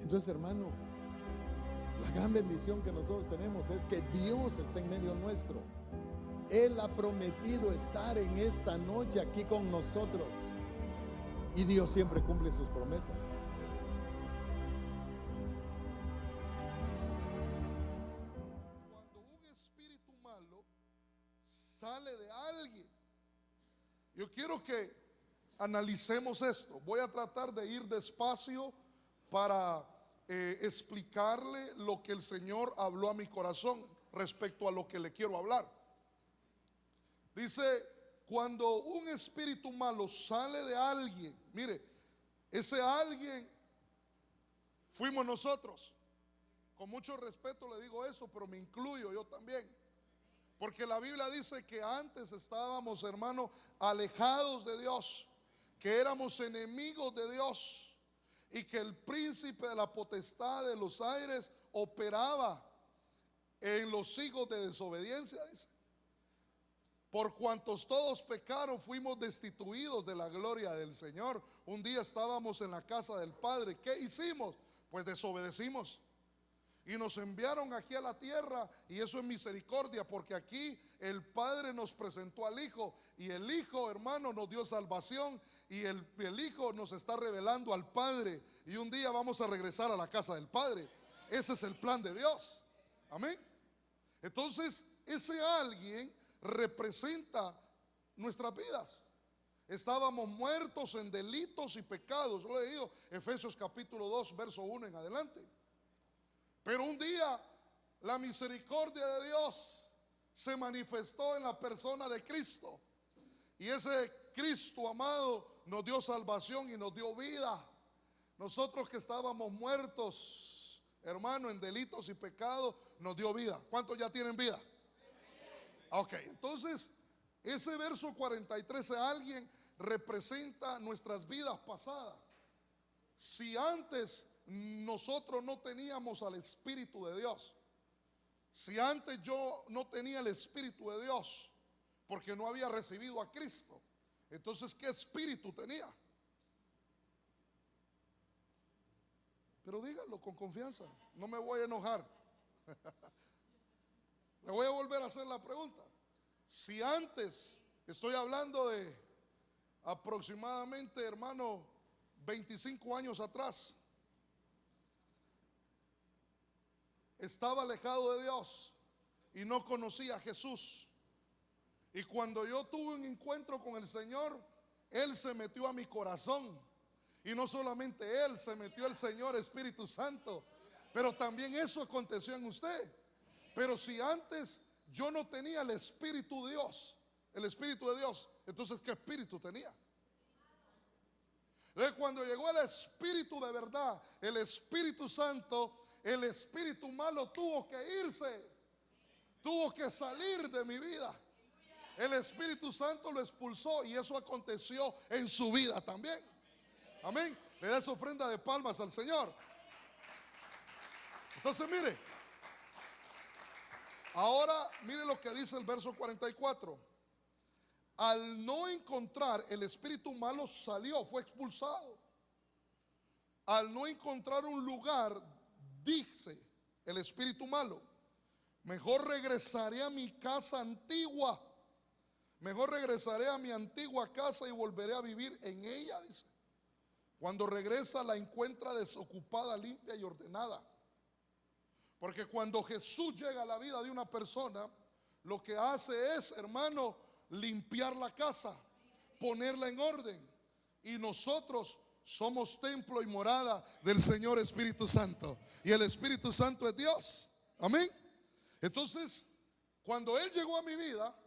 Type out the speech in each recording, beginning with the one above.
Entonces, hermano, la gran bendición que nosotros tenemos es que Dios está en medio nuestro. Él ha prometido estar en esta noche aquí con nosotros. Y Dios siempre cumple sus promesas. Cuando un espíritu malo sale de alguien, yo quiero que analicemos esto. Voy a tratar de ir despacio para explicarle lo que el Señor habló a mi corazón respecto a lo que le quiero hablar. Dice, cuando un espíritu malo sale de alguien, mire, ese alguien fuimos nosotros. Con mucho respeto le digo eso, pero me incluyo yo también. Porque la Biblia dice que antes estábamos, hermano, alejados de Dios, que éramos enemigos de Dios y que el príncipe de la potestad de los aires operaba en los hijos de desobediencia, dice. Por cuantos todos pecaron, fuimos destituidos de la gloria del Señor. Un día estábamos en la casa del Padre. ¿Qué hicimos? Pues desobedecimos. Y nos enviaron aquí a la tierra, y eso es misericordia, porque aquí el Padre nos presentó al Hijo, y el Hijo, hermano, nos dio salvación, y el Hijo nos está revelando al Padre, y un día vamos a regresar a la casa del Padre. Ese es el plan de Dios. Amén. Entonces, ese alguien representa nuestras vidas. Estábamos muertos en delitos y pecados. Yo le he leído Efesios capítulo 2, verso 1 en adelante. Pero un día la misericordia de Dios se manifestó en la persona de Cristo. Y ese Cristo amado nos dio salvación y nos dio vida. Nosotros que estábamos muertos, hermano, en delitos y pecados, nos dio vida. ¿Cuántos ya tienen vida? Ok, entonces ese verso 43 de alguien representa nuestras vidas pasadas. Si antes nosotros no teníamos al Espíritu de Dios, si antes yo no tenía el Espíritu de Dios porque no había recibido a Cristo, entonces ¿qué espíritu tenía? Pero díganlo con confianza, no me voy a enojar. Le voy a volver a hacer la pregunta. Si antes, estoy hablando de aproximadamente, hermano, 25 años atrás, estaba alejado de Dios y no conocía a Jesús, y cuando yo tuve un encuentro con el Señor, Él se metió a mi corazón, y no solamente Él, se metió el Señor Espíritu Santo, pero también eso aconteció en usted. Pero si antes yo no tenía el Espíritu de Dios, el Espíritu de Dios, entonces ¿qué espíritu tenía? Entonces, cuando llegó el Espíritu de verdad, el Espíritu Santo, el espíritu malo tuvo que irse, tuvo que salir de mi vida. El Espíritu Santo lo expulsó, y eso aconteció en su vida también. Amén. Le da esa ofrenda de palmas al Señor. Entonces mire, ahora mire lo que dice el verso 44. Al no encontrar, el espíritu malo salió, fue expulsado. Al no encontrar un lugar, dice el espíritu malo, mejor regresaré a mi casa antigua, mejor regresaré a mi antigua casa y volveré a vivir en ella, dice. Cuando regresa la encuentra desocupada, limpia y ordenada. Porque cuando Jesús llega a la vida de una persona, lo que hace es, hermano, limpiar la casa, ponerla en orden. Y nosotros somos templo y morada del Señor Espíritu Santo, y el Espíritu Santo es Dios. Amén. Entonces, cuando Él llegó a mi vida,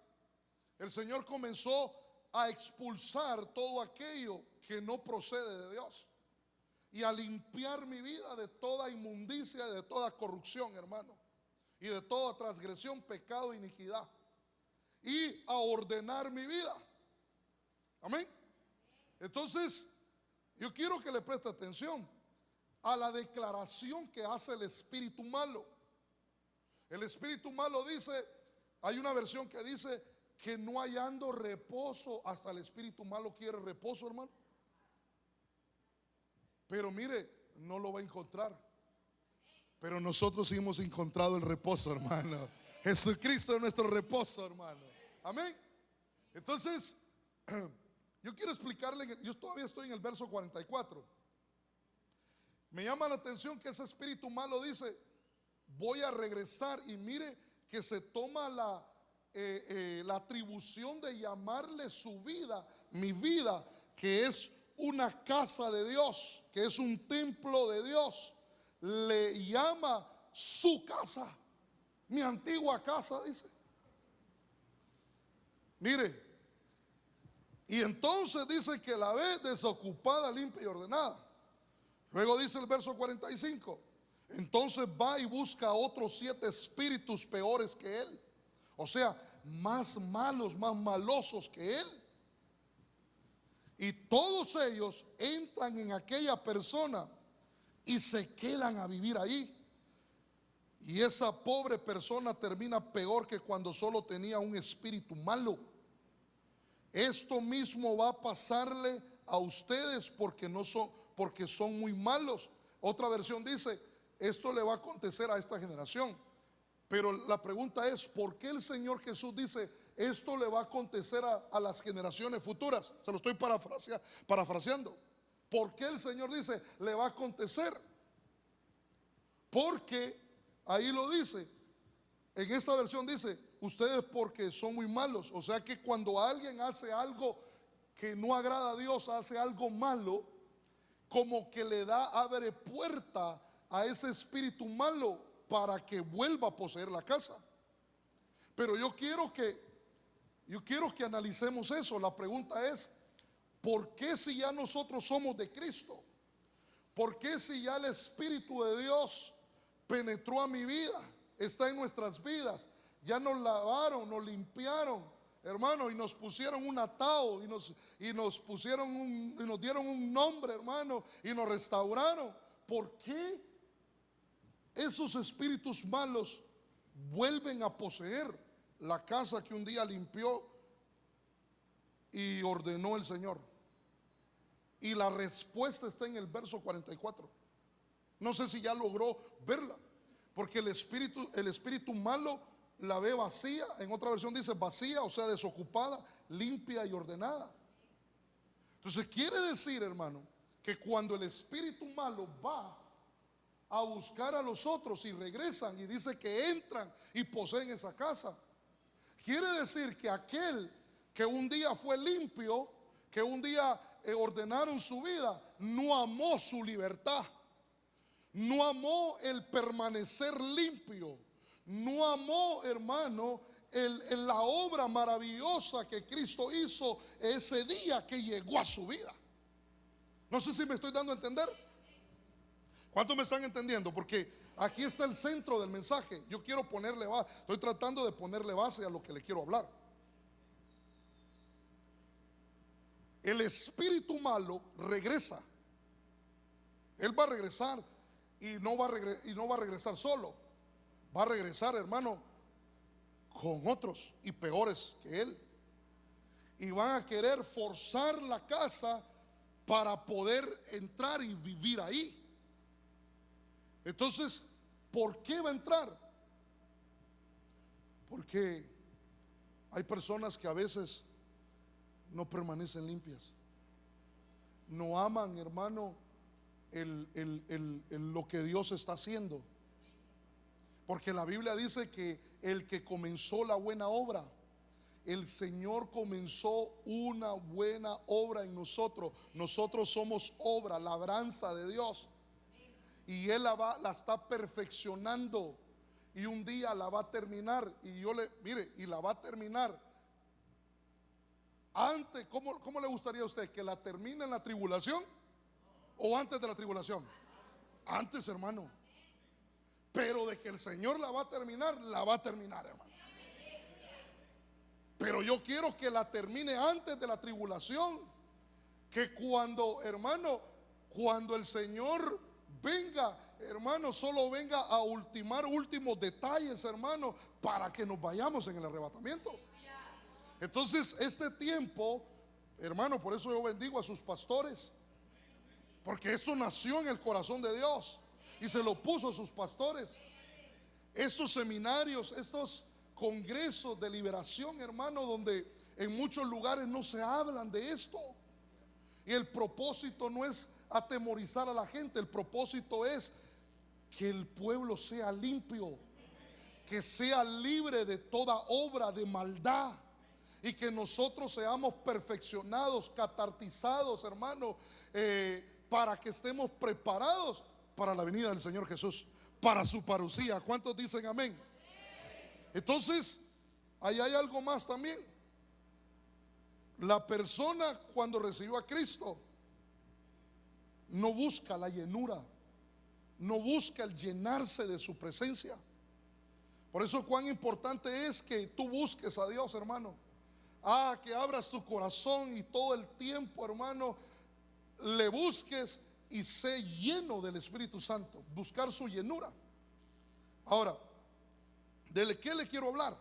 el Señor comenzó a expulsar todo aquello que no procede de Dios, y a limpiar mi vida de toda inmundicia, de toda corrupción, hermano, y de toda transgresión, pecado, iniquidad, y a ordenar mi vida. Amén. Entonces, yo quiero que le preste atención a la declaración que hace el espíritu malo. El espíritu malo dice, hay una versión que dice que no hallando reposo, hasta el espíritu malo quiere reposo, hermano. Pero mire, no lo va a encontrar. Pero nosotros sí hemos encontrado el reposo, hermano. Jesucristo es nuestro reposo, hermano. Amén. Entonces, yo quiero explicarle, yo todavía estoy en el verso 44. Me llama la atención que ese espíritu malo dice: voy a regresar. Y mire que se toma la atribución de llamarle su vida, mi vida, que es una casa de Dios, que es un templo de Dios. Le llama su casa, mi antigua casa, dice. Mire, y entonces dice que la ve desocupada, limpia y ordenada. Luego dice el verso 45: entonces va y busca a otros 7 espíritus peores que él, o sea, más malos, más malosos que él. Y todos ellos entran en aquella persona y se quedan a vivir ahí. Y esa pobre persona termina peor que cuando solo tenía un espíritu malo. Esto mismo va a pasarle a ustedes porque son muy malos. Otra versión dice: esto le va a acontecer a esta generación. Pero la pregunta es: ¿por qué el Señor Jesús dice esto le va a acontecer a las generaciones futuras? Se lo estoy parafraseando. ¿Por qué el Señor dice le va a acontecer? Porque ahí lo dice, en esta versión dice: ustedes porque son muy malos. O sea que cuando alguien hace algo que no agrada a Dios, hace algo malo, como que abre puerta a ese espíritu malo para que vuelva a poseer la casa. Pero yo quiero que analicemos eso. La pregunta es: ¿por qué si ya nosotros somos de Cristo? ¿Por qué si ya el Espíritu de Dios penetró a mi vida, está en nuestras vidas, ya nos lavaron, nos limpiaron, hermano, y nos pusieron un atado, y nos dieron un nombre, hermano, y nos restauraron? ¿Por qué esos espíritus malos vuelven a poseer la casa que un día limpió y ordenó el Señor? Y la respuesta está en el verso 44. No sé si ya logró verla, porque el espíritu malo la ve vacía. En otra versión dice vacía, o sea, desocupada, limpia y ordenada. Entonces quiere decir, hermano, que cuando el espíritu malo va a buscar a los otros y regresan, y dice que entran y poseen esa casa, quiere decir que aquel que un día fue limpio, que un día ordenaron su vida, no amó su libertad, no amó el permanecer limpio, no amó, hermano, la obra maravillosa que Cristo hizo ese día que llegó a su vida. No sé si me estoy dando a entender. ¿Cuántos me están entendiendo? Porque aquí está el centro del mensaje. Yo quiero ponerle base, estoy tratando de ponerle base a lo que le quiero hablar. El espíritu malo regresa. Él va a regresar y no va a regresar solo. Va a regresar, hermano, con otros y peores que él. Y van a querer forzar la casa para poder entrar y vivir ahí. Entonces, ¿por qué va a entrar? Porque hay personas que a veces no permanecen limpias, no aman, hermano, lo que Dios está haciendo. Porque la Biblia dice que el que comenzó la buena obra, el Señor comenzó una buena obra en nosotros. Nosotros somos obra, labranza de Dios. Y Él la está perfeccionando. Y un día la va a terminar. Y la va a terminar. Antes, ¿cómo le gustaría a usted? ¿Que la termine en la tribulación o antes de la tribulación? Antes, hermano. Pero de que el Señor la va a terminar, hermano. Pero yo quiero que la termine antes de la tribulación. Que cuando, hermano, cuando el Señor venga, hermano, solo venga a ultimar últimos detalles, hermano, para que nos vayamos en el arrebatamiento. Entonces, este tiempo, hermano, por eso yo bendigo a sus pastores, porque eso nació en el corazón de Dios. y se lo puso a sus pastores. Estos seminarios, estos congresos de liberación, hermano, donde en muchos lugares no se hablan de esto. Y el propósito no es atemorizar a la gente, el propósito es que el pueblo sea limpio, que sea libre de toda obra de maldad, y que nosotros seamos perfeccionados, catartizados, hermano, para que estemos preparados para la venida del Señor Jesús, para su parucía. ¿Cuántos dicen amén? Entonces, ahí hay algo más también. La persona, cuando recibió a Cristo, no busca la llenura, no busca el llenarse de su presencia. Por eso cuán importante es que tú busques a Dios, hermano. Que abras tu corazón y todo el tiempo, hermano, le busques y sé lleno del Espíritu Santo. Buscar su llenura. Ahora, ¿de qué le quiero hablar?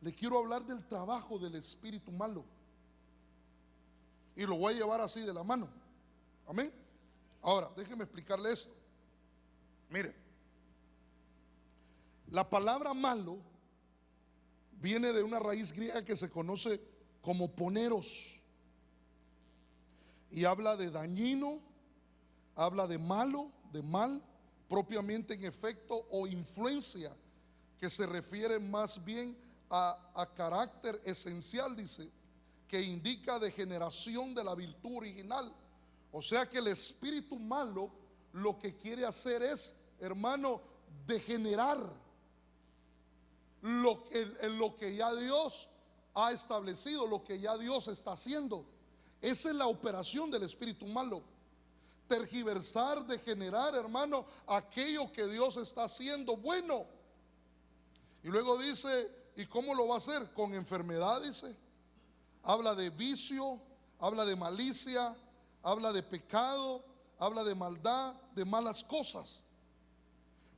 Le quiero hablar del trabajo del espíritu malo. Y lo voy a llevar así de la mano. Amén. Ahora, déjeme explicarle esto. Mire, la palabra malo viene de una raíz griega que se conoce como poneros, y habla de dañino, habla de malo, de mal, propiamente en efecto o influencia, que se refiere más bien a carácter esencial, dice, que indica degeneración de la virtud original. O sea que el espíritu malo lo que quiere hacer es, hermano, degenerar lo que ya Dios ha establecido, lo que ya Dios está haciendo. Esa es la operación del espíritu malo. Tergiversar, degenerar, hermano, aquello que Dios está haciendo bueno. Y luego dice, ¿y cómo lo va a hacer? Con enfermedad, dice. Habla de vicio, habla de malicia, habla de pecado, habla de maldad, de malas cosas.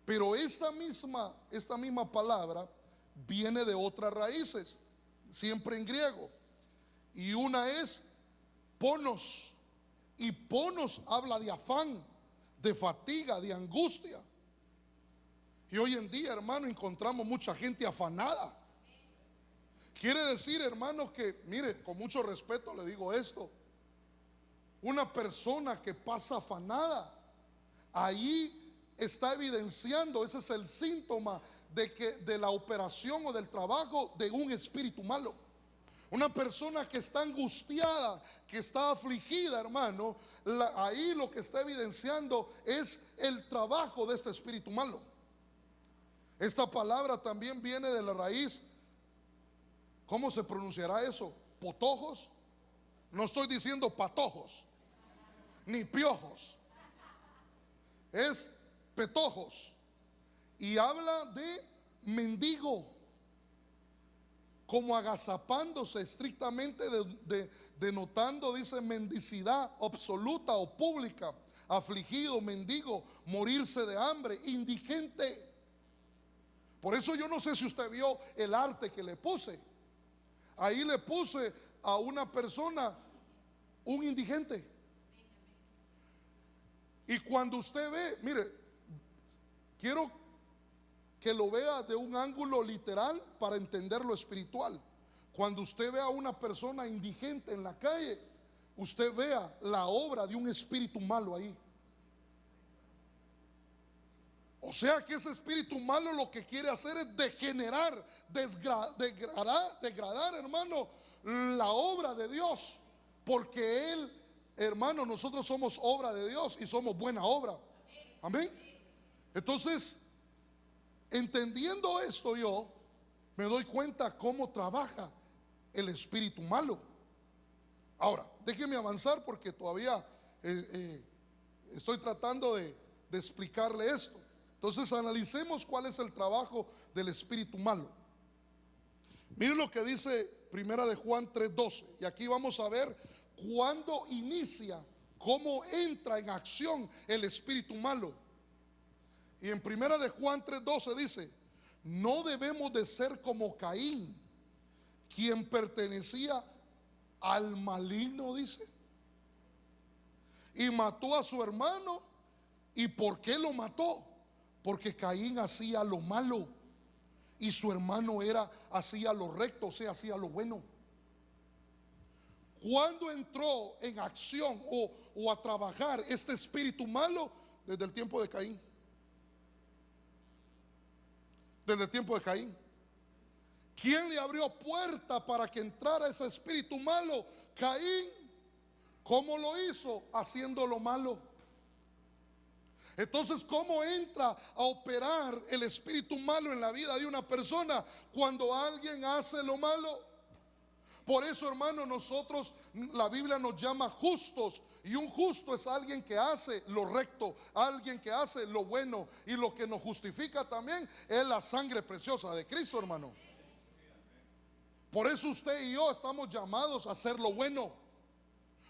Pero esta misma palabra viene de otras raíces, siempre en griego. Y una es ponos. Y ponos habla de afán, de fatiga, de angustia. Y hoy en día, hermano, encontramos mucha gente afanada. Quiere decir, hermano, que, mire, con mucho respeto le digo esto: una persona que pasa afanada, ahí está evidenciando, ese es el síntoma de la operación o del trabajo de un espíritu malo. Una persona que está angustiada, que está afligida, hermano, ahí lo que está evidenciando es el trabajo de este espíritu malo. Esta palabra también viene de la raíz, ¿cómo se pronunciará eso? ¿Potojos? No estoy diciendo patojos, ni piojos, es petojos. Y habla de mendigo, como agazapándose estrictamente, denotando, dice, mendicidad absoluta o pública, afligido, mendigo, morirse de hambre, indigente. Por eso yo no sé si usted vio el arte que le puse. Ahí le puse a una persona un indigente. Y cuando usted ve, mire, quiero que lo vea de un ángulo literal para entender lo espiritual. Cuando usted vea a una persona indigente en la calle, usted vea la obra de un espíritu malo ahí. O sea que ese espíritu malo lo que quiere hacer es degenerar, degradar, hermano, la obra de Dios. Porque Él, hermano, nosotros somos obra de Dios y somos buena obra. Amén. Entonces, entendiendo esto, yo me doy cuenta cómo trabaja el espíritu malo. Ahora, déjeme avanzar porque todavía estoy tratando de explicarle esto. Entonces, analicemos cuál es el trabajo del espíritu malo. Miren lo que dice Primera de Juan 3:12. Y aquí vamos a ver cuándo inicia, cómo entra en acción el espíritu malo. Y en Primera de Juan 3:12 dice: no debemos de ser como Caín, quien pertenecía al maligno, dice, y mató a su hermano. ¿Y por qué lo mató? Porque Caín hacía lo malo y su hermano hacía lo recto, o sea, hacía lo bueno. ¿Cuándo entró en acción o a trabajar este espíritu malo? Desde el tiempo de Caín. Desde el tiempo de Caín. ¿Quién le abrió puerta para que entrara ese espíritu malo? Caín. ¿Cómo lo hizo? Haciendo lo malo. Entonces, ¿cómo entra a operar el espíritu malo en la vida de una persona? Cuando alguien hace lo malo. Por eso, hermano, nosotros, la Biblia nos llama justos. Y un justo es alguien que hace lo recto, alguien que hace lo bueno. Y lo que nos justifica también es la sangre preciosa de Cristo, hermano. Por eso usted y yo estamos llamados a hacer lo bueno.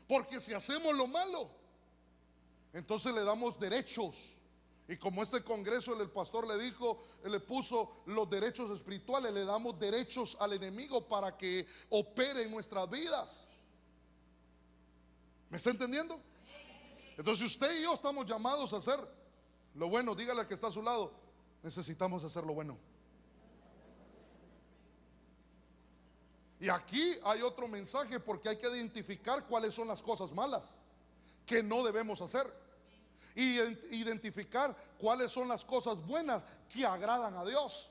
Porque si hacemos lo malo, entonces le damos derechos. Y como este congreso el pastor le dijo, le puso los derechos espirituales, le damos derechos al enemigo para que opere en nuestras vidas. ¿Me está entendiendo? Entonces usted y yo estamos llamados a hacer lo bueno. Dígale al que está a su lado, necesitamos hacer lo bueno. Y aquí hay otro mensaje, porque hay que identificar cuáles son las cosas malas que no debemos hacer y identificar cuáles son las cosas buenas que agradan a Dios.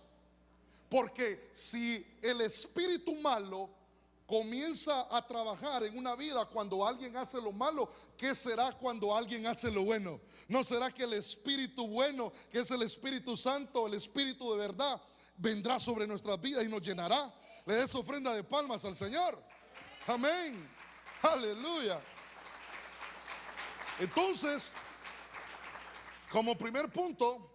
Porque si el espíritu malo comienza a trabajar en una vida cuando alguien hace lo malo, ¿qué será cuando alguien hace lo bueno? ¿No será que el espíritu bueno, que es el Espíritu Santo, el espíritu de verdad, vendrá sobre nuestras vidas y nos llenará? Le des ofrenda de palmas al Señor. Amén. Aleluya. Entonces, como primer punto,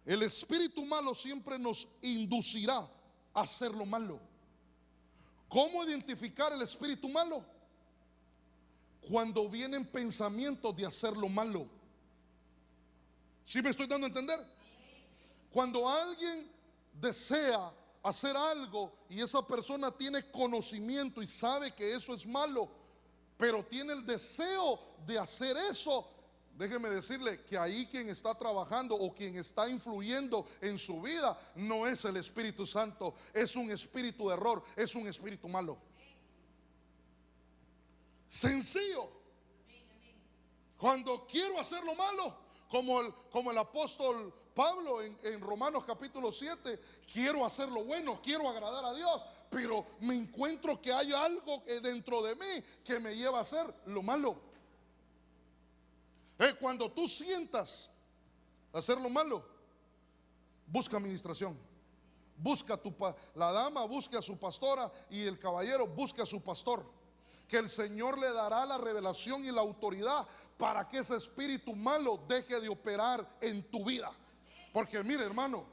el espíritu malo siempre nos inducirá a hacer lo malo. ¿Cómo identificar el espíritu malo? Cuando vienen pensamientos de hacer lo malo. ¿Sí me estoy dando a entender? Cuando alguien desea hacer algo y esa persona tiene conocimiento y sabe que eso es malo, pero tiene el deseo de hacer eso, déjeme decirle que ahí quien está trabajando o quien está influyendo en su vida no es el Espíritu Santo, es un espíritu de error, es un espíritu malo. Sencillo. Cuando quiero hacer lo malo, como el apóstol Pablo en Romanos capítulo 7, quiero hacer lo bueno, quiero agradar a Dios, pero me encuentro que hay algo dentro de mí que me lleva a hacer lo malo. Cuando tú sientas hacer lo malo, busca administración. Busca la dama, busca a su pastora, y el caballero busca a su pastor, que el Señor le dará la revelación y la autoridad para que ese espíritu malo deje de operar en tu vida. Porque mire, hermano,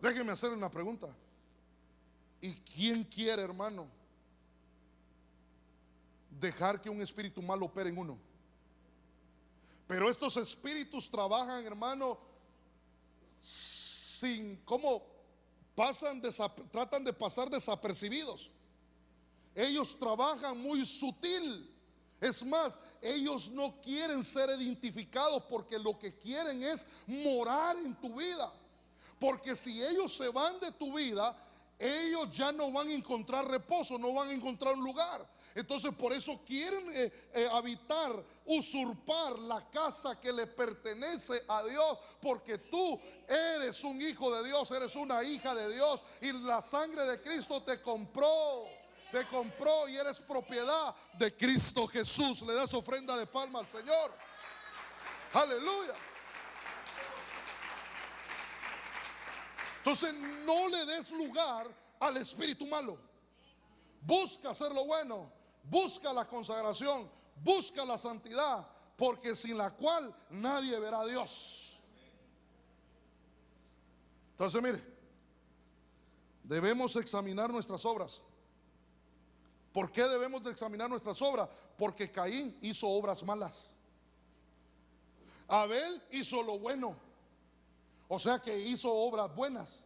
déjeme hacerle una pregunta. ¿Y quién quiere, hermano, dejar que un espíritu malo opere en uno? Pero estos espíritus trabajan, hermano, tratan de pasar desapercibidos. Ellos trabajan muy sutil. Es más, ellos no quieren ser identificados, porque lo que quieren es morar en tu vida. Porque si ellos se van de tu vida, ellos ya no van a encontrar reposo, no van a encontrar un lugar. Entonces por eso quieren habitar, usurpar la casa que le pertenece a Dios, porque tú eres un hijo de Dios, eres una hija de Dios, y la sangre de Cristo te compró y eres propiedad de Cristo Jesús. Le das ofrenda de palma al Señor. Aleluya. Entonces no le des lugar al espíritu malo. Busca hacer lo bueno, busca la consagración, busca la santidad, porque sin la cual nadie verá a Dios. Entonces mire, debemos examinar nuestras obras. ¿Por qué debemos de examinar nuestras obras? Porque Caín hizo obras malas, Abel hizo lo bueno, o sea que hizo obras buenas.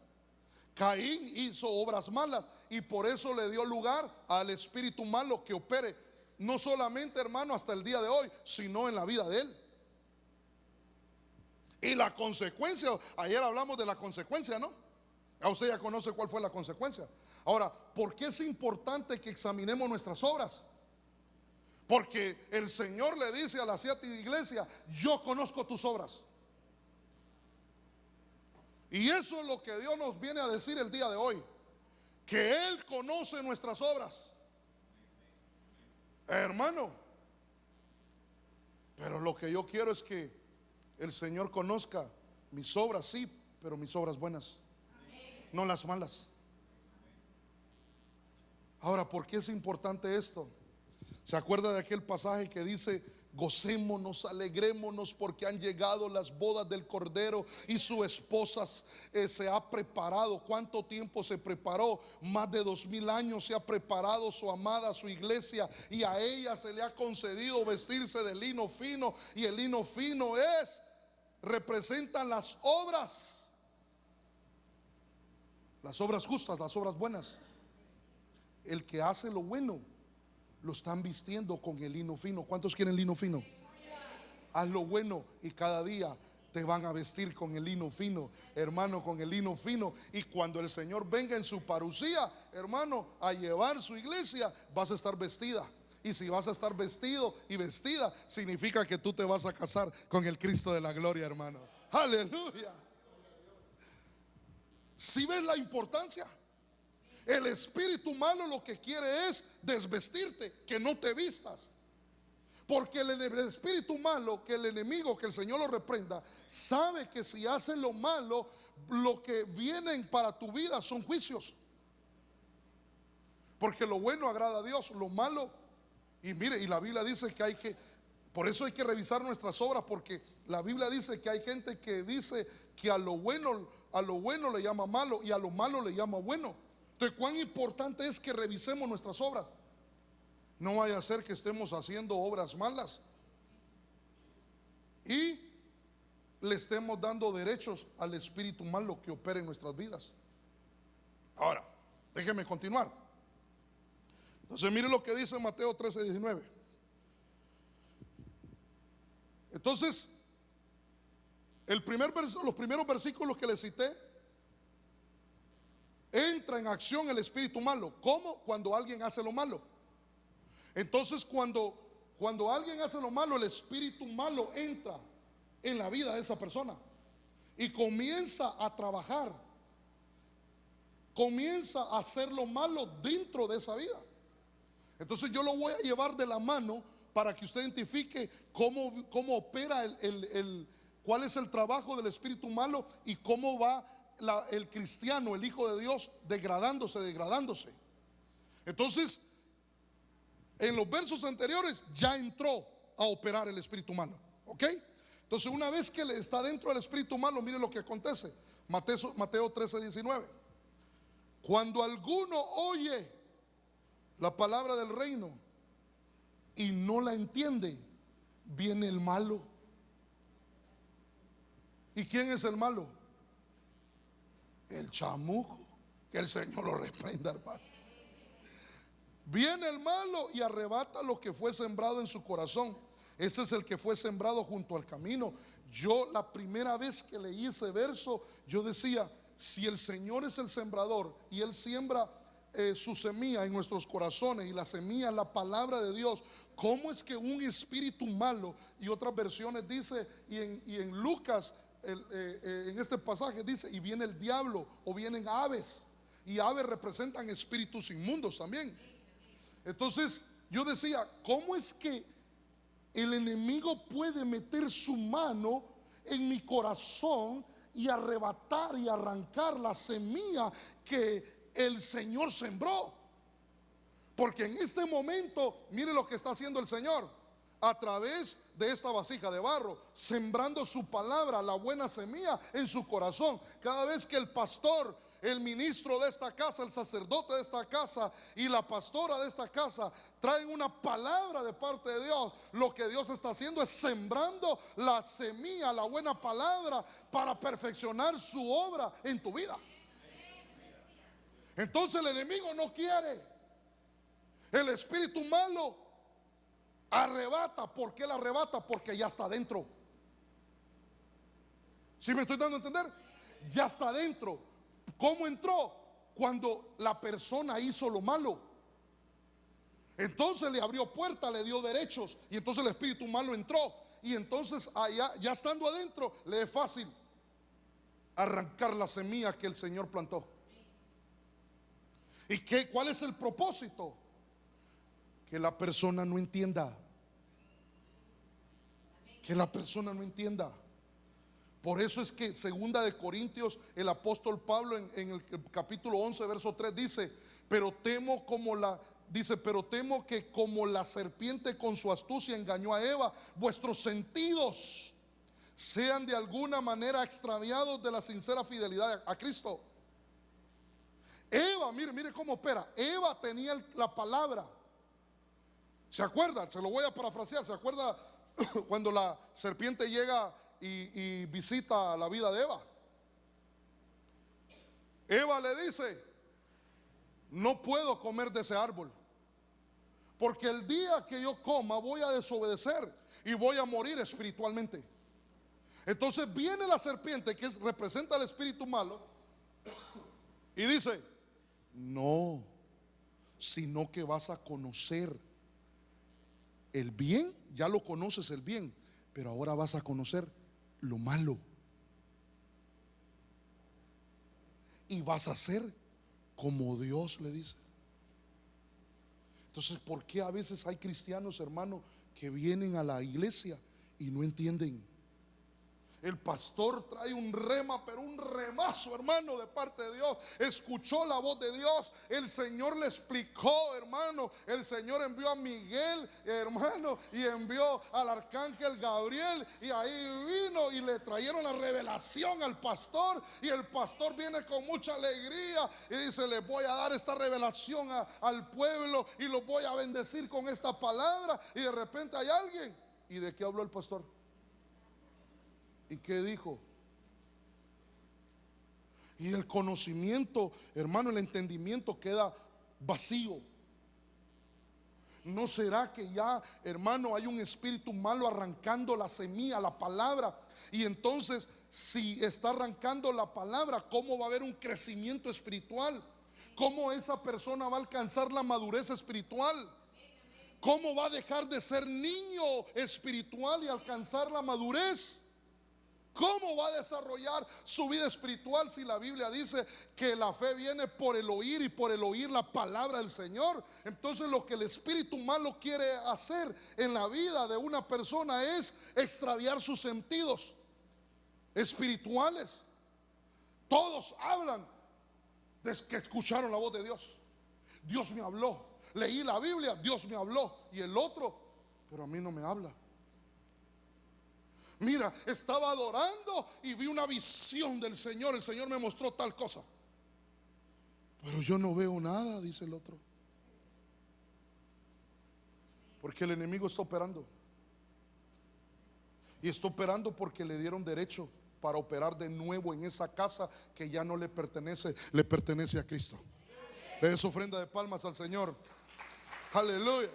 Caín hizo obras malas, y por eso le dio lugar al espíritu malo que opere no solamente, hermano, hasta el día de hoy, sino en la vida de él. Y la consecuencia, ayer hablamos de la consecuencia, ¿no? A usted ya conoce cuál fue la consecuencia. Ahora, ¿por qué es importante que examinemos nuestras obras? Porque el Señor le dice a la 7 iglesia: yo conozco tus obras. Y eso es lo que Dios nos viene a decir el día de hoy, que Él conoce nuestras obras, hermano. Pero lo que yo quiero es que el Señor conozca mis obras, sí, pero mis obras buenas, no las malas. Ahora, ¿por qué es importante esto? ¿Se acuerda de aquel pasaje que dice: gocémonos, alegrémonos, porque han llegado las bodas del Cordero y su esposa se ha preparado? ¿Cuánto tiempo se preparó? Más de 2000 años se ha preparado su amada, su iglesia, y a ella se le ha concedido vestirse de lino fino. Y el lino fino representan las obras justas, las obras buenas. El que hace lo bueno lo están vistiendo con el lino fino. ¿Cuántos quieren lino fino? Haz lo bueno y cada día te van a vestir con el lino fino, hermano, con el lino fino. Y cuando el Señor venga en su parucía, hermano, a llevar su iglesia, vas a estar vestida. Y si vas a estar vestido y vestida, significa que tú te vas a casar con el Cristo de la gloria, hermano. Aleluya. ¿Sí ves la importancia? El espíritu malo lo que quiere es desvestirte, que no te vistas. Porque el espíritu malo, que el enemigo, que el Señor lo reprenda, sabe que si haces lo malo, lo que vienen para tu vida son juicios. Porque lo bueno agrada a Dios, lo malo, y mire, y la Biblia dice que por eso hay que revisar nuestras obras, porque la Biblia dice que hay gente que dice que a lo bueno le llama malo y a lo malo le llama bueno. Entonces, cuán importante es que revisemos nuestras obras. No vaya a ser que estemos haciendo obras malas y le estemos dando derechos al espíritu malo que opera en nuestras vidas. Ahora, déjeme continuar. Entonces, mire lo que dice Mateo 13:19. Entonces, los primeros versículos que le cité, entra en acción el espíritu malo. ¿Cómo? Cuando alguien hace lo malo. Entonces, cuando alguien hace lo malo, el espíritu malo entra en la vida de esa persona y comienza a trabajar, comienza a hacer lo malo dentro de esa vida. Entonces yo lo voy a llevar de la mano para que usted identifique cómo opera cuál es el trabajo del espíritu malo y cómo va el cristiano, el hijo de Dios, degradándose. Entonces, en los versos anteriores ya entró a operar el espíritu malo, ¿ok? Entonces, una vez que está dentro del espíritu malo, mire lo que acontece. Mateo 13:19. Cuando alguno oye la palabra del reino y no la entiende, viene el malo. ¿Y quién es el malo? El chamuco, que el Señor lo reprenda, hermano. Viene el malo y arrebata lo que fue sembrado en su corazón. Ese es el que fue sembrado junto al camino. Yo la primera vez que leí ese verso, yo decía: si el Señor es el sembrador y Él siembra su semilla en nuestros corazones, y la semilla es la palabra de Dios, ¿cómo es que un espíritu malo? Y otras versiones dice, y en Lucas, en este pasaje dice: y viene el diablo, o vienen aves, y aves representan espíritus inmundos también. Entonces yo decía, ¿cómo es que el enemigo puede meter su mano en mi corazón y arrebatar y arrancar la semilla que el Señor sembró? Porque en este momento, mire lo que está haciendo el Señor a través de esta vasija de barro, sembrando su palabra, la buena semilla en su corazón. Cada vez que el pastor, el ministro de esta casa, el sacerdote de esta casa y la pastora de esta casa traen una palabra de parte de Dios, lo que Dios está haciendo es sembrando la semilla, la buena palabra, para perfeccionar su obra en tu vida. Entonces el enemigo no quiere, el espíritu malo Arrebata. ¿Por qué la arrebata? Porque ya está dentro. ¿Sí me estoy dando a entender? Ya está dentro. ¿Cómo entró? Cuando la persona hizo lo malo. Entonces le abrió puerta, le dio derechos, y entonces el espíritu malo entró. Y entonces allá, ya estando adentro, le es fácil arrancar la semilla que el Señor plantó. ¿Y cuál es el propósito? Que la persona no entienda. Que la persona no entienda. Por eso es que segunda de Corintios, el apóstol Pablo en el capítulo 11 verso 3 dice: pero temo que como la serpiente con su astucia engañó a Eva, vuestros sentidos sean de alguna manera extraviados de la sincera fidelidad a Cristo. Eva, mire cómo opera. Eva tenía la palabra. ¿Se acuerdan? Se lo voy a parafrasear. ¿Se acuerda cuando la serpiente llega y visita la vida de Eva? Eva le dice: no puedo comer de ese árbol, porque el día que yo coma voy a desobedecer y voy a morir espiritualmente. Entonces viene la serpiente, que representa al espíritu malo, y dice: no, sino que vas a conocer el bien. Ya lo conoces el bien, pero ahora vas a conocer lo malo, y vas a ser como Dios, le dice. Entonces, ¿por qué a veces hay cristianos, hermano, que vienen a la iglesia y no entienden? El pastor trae un rema, pero un remazo, hermano, de parte de Dios. Escuchó la voz de Dios. El Señor le explicó, hermano. El Señor envió a Miguel, hermano, y envió al arcángel Gabriel. Y ahí vino y le trajeron la revelación al pastor. Y el pastor viene con mucha alegría y dice: les voy a dar esta revelación al pueblo y los voy a bendecir con esta palabra. Y de repente hay alguien. ¿Y de qué habló el pastor? ¿Y qué dijo? Y el conocimiento, hermano, el entendimiento queda vacío. ¿No será que ya, hermano, hay un espíritu malo arrancando la semilla, la palabra? Y entonces, si está arrancando la palabra, ¿cómo va a haber un crecimiento espiritual? ¿Cómo esa persona va a alcanzar la madurez espiritual? ¿Cómo va a dejar de ser niño espiritual y alcanzar la madurez? ¿Cómo va a desarrollar su vida espiritual si la Biblia dice que la fe viene por el oír y por el oír la palabra del Señor? Entonces lo que el espíritu malo quiere hacer en la vida de una persona es extraviar sus sentidos espirituales. Todos hablan de que escucharon la voz de Dios. Dios me habló. Leí la Biblia, Dios me habló. Y el otro, pero a mí no me habla. Mira, estaba adorando y vi una visión del Señor. El Señor me mostró tal cosa, pero yo no veo nada, dice el otro. Porque el enemigo está operando. Y está operando porque le dieron derecho para operar de nuevo en esa casa que ya no le pertenece, le pertenece a Cristo. Le des ofrenda de palmas al Señor. Aleluya.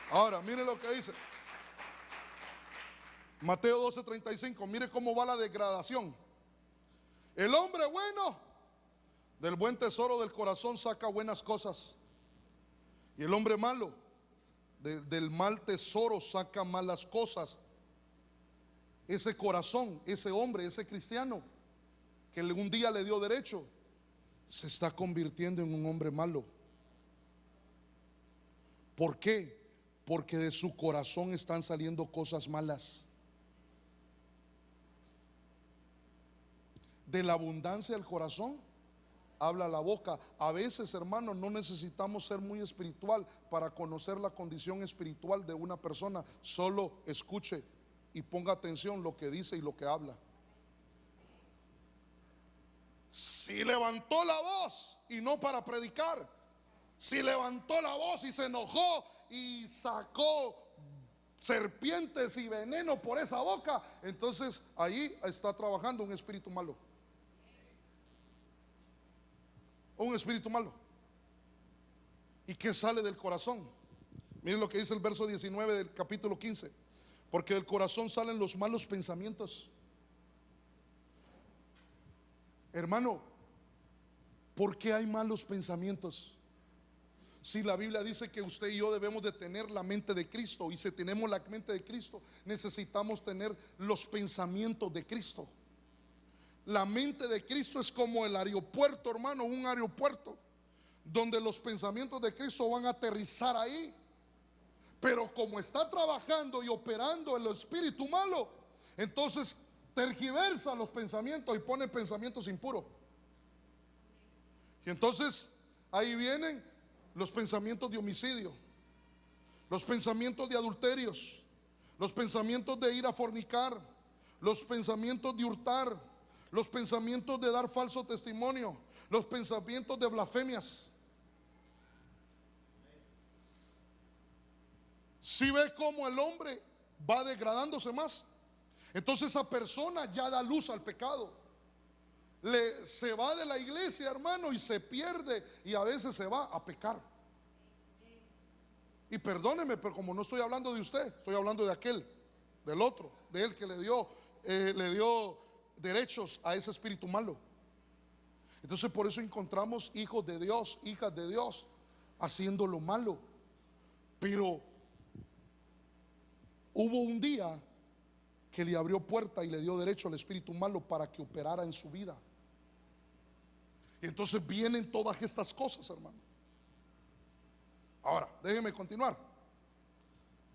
Ahora, mire lo que dice Mateo 12:35. Mire cómo va la degradación. El hombre bueno del buen tesoro del corazón saca buenas cosas, y el hombre malo del mal tesoro saca malas cosas. Ese corazón, ese hombre, ese cristiano que un día le dio derecho, se está convirtiendo en un hombre malo. ¿Por qué? Porque de su corazón están saliendo cosas malas. De la abundancia del corazón habla la boca. A veces, hermanos, no necesitamos ser muy espiritual para conocer la condición espiritual de una persona. Solo escuche y ponga atención lo que dice y lo que habla. Si levantó la voz y no para predicar, si levantó la voz y se enojó y sacó serpientes y veneno por esa boca, entonces ahí está trabajando un espíritu malo. Un espíritu malo. ¿Y qué sale del corazón? Miren lo que dice el verso 19 del capítulo 15. Porque del corazón salen los malos pensamientos. Hermano, ¿por qué hay malos pensamientos? Si la Biblia dice que usted y yo debemos de tener la mente de Cristo, y si tenemos la mente de Cristo, necesitamos tener los pensamientos de Cristo. La mente de Cristo es como el aeropuerto, hermano, un aeropuerto donde los pensamientos de Cristo van a aterrizar ahí. Pero como está trabajando y operando el espíritu malo, entonces tergiversa los pensamientos y pone pensamientos impuros. Y entonces ahí vienen los pensamientos de homicidio, los pensamientos de adulterios, los pensamientos de ir a fornicar, los pensamientos de hurtar, los pensamientos de dar falso testimonio, los pensamientos de blasfemias. Si ve cómo el hombre va degradándose más, entonces esa persona ya da luz al pecado. Se va de la iglesia, hermano, y se pierde, y a veces se va a pecar. Y perdóneme, pero como no estoy hablando de usted, estoy hablando de aquel, del otro, de él que le dio derechos a ese espíritu malo. Entonces por eso encontramos hijos de Dios, hijas de Dios, haciendo lo malo. Pero hubo un día que le abrió puerta y le dio derecho al espíritu malo para que operara en su vida. Y entonces vienen todas estas cosas, hermano. Ahora, déjeme continuar.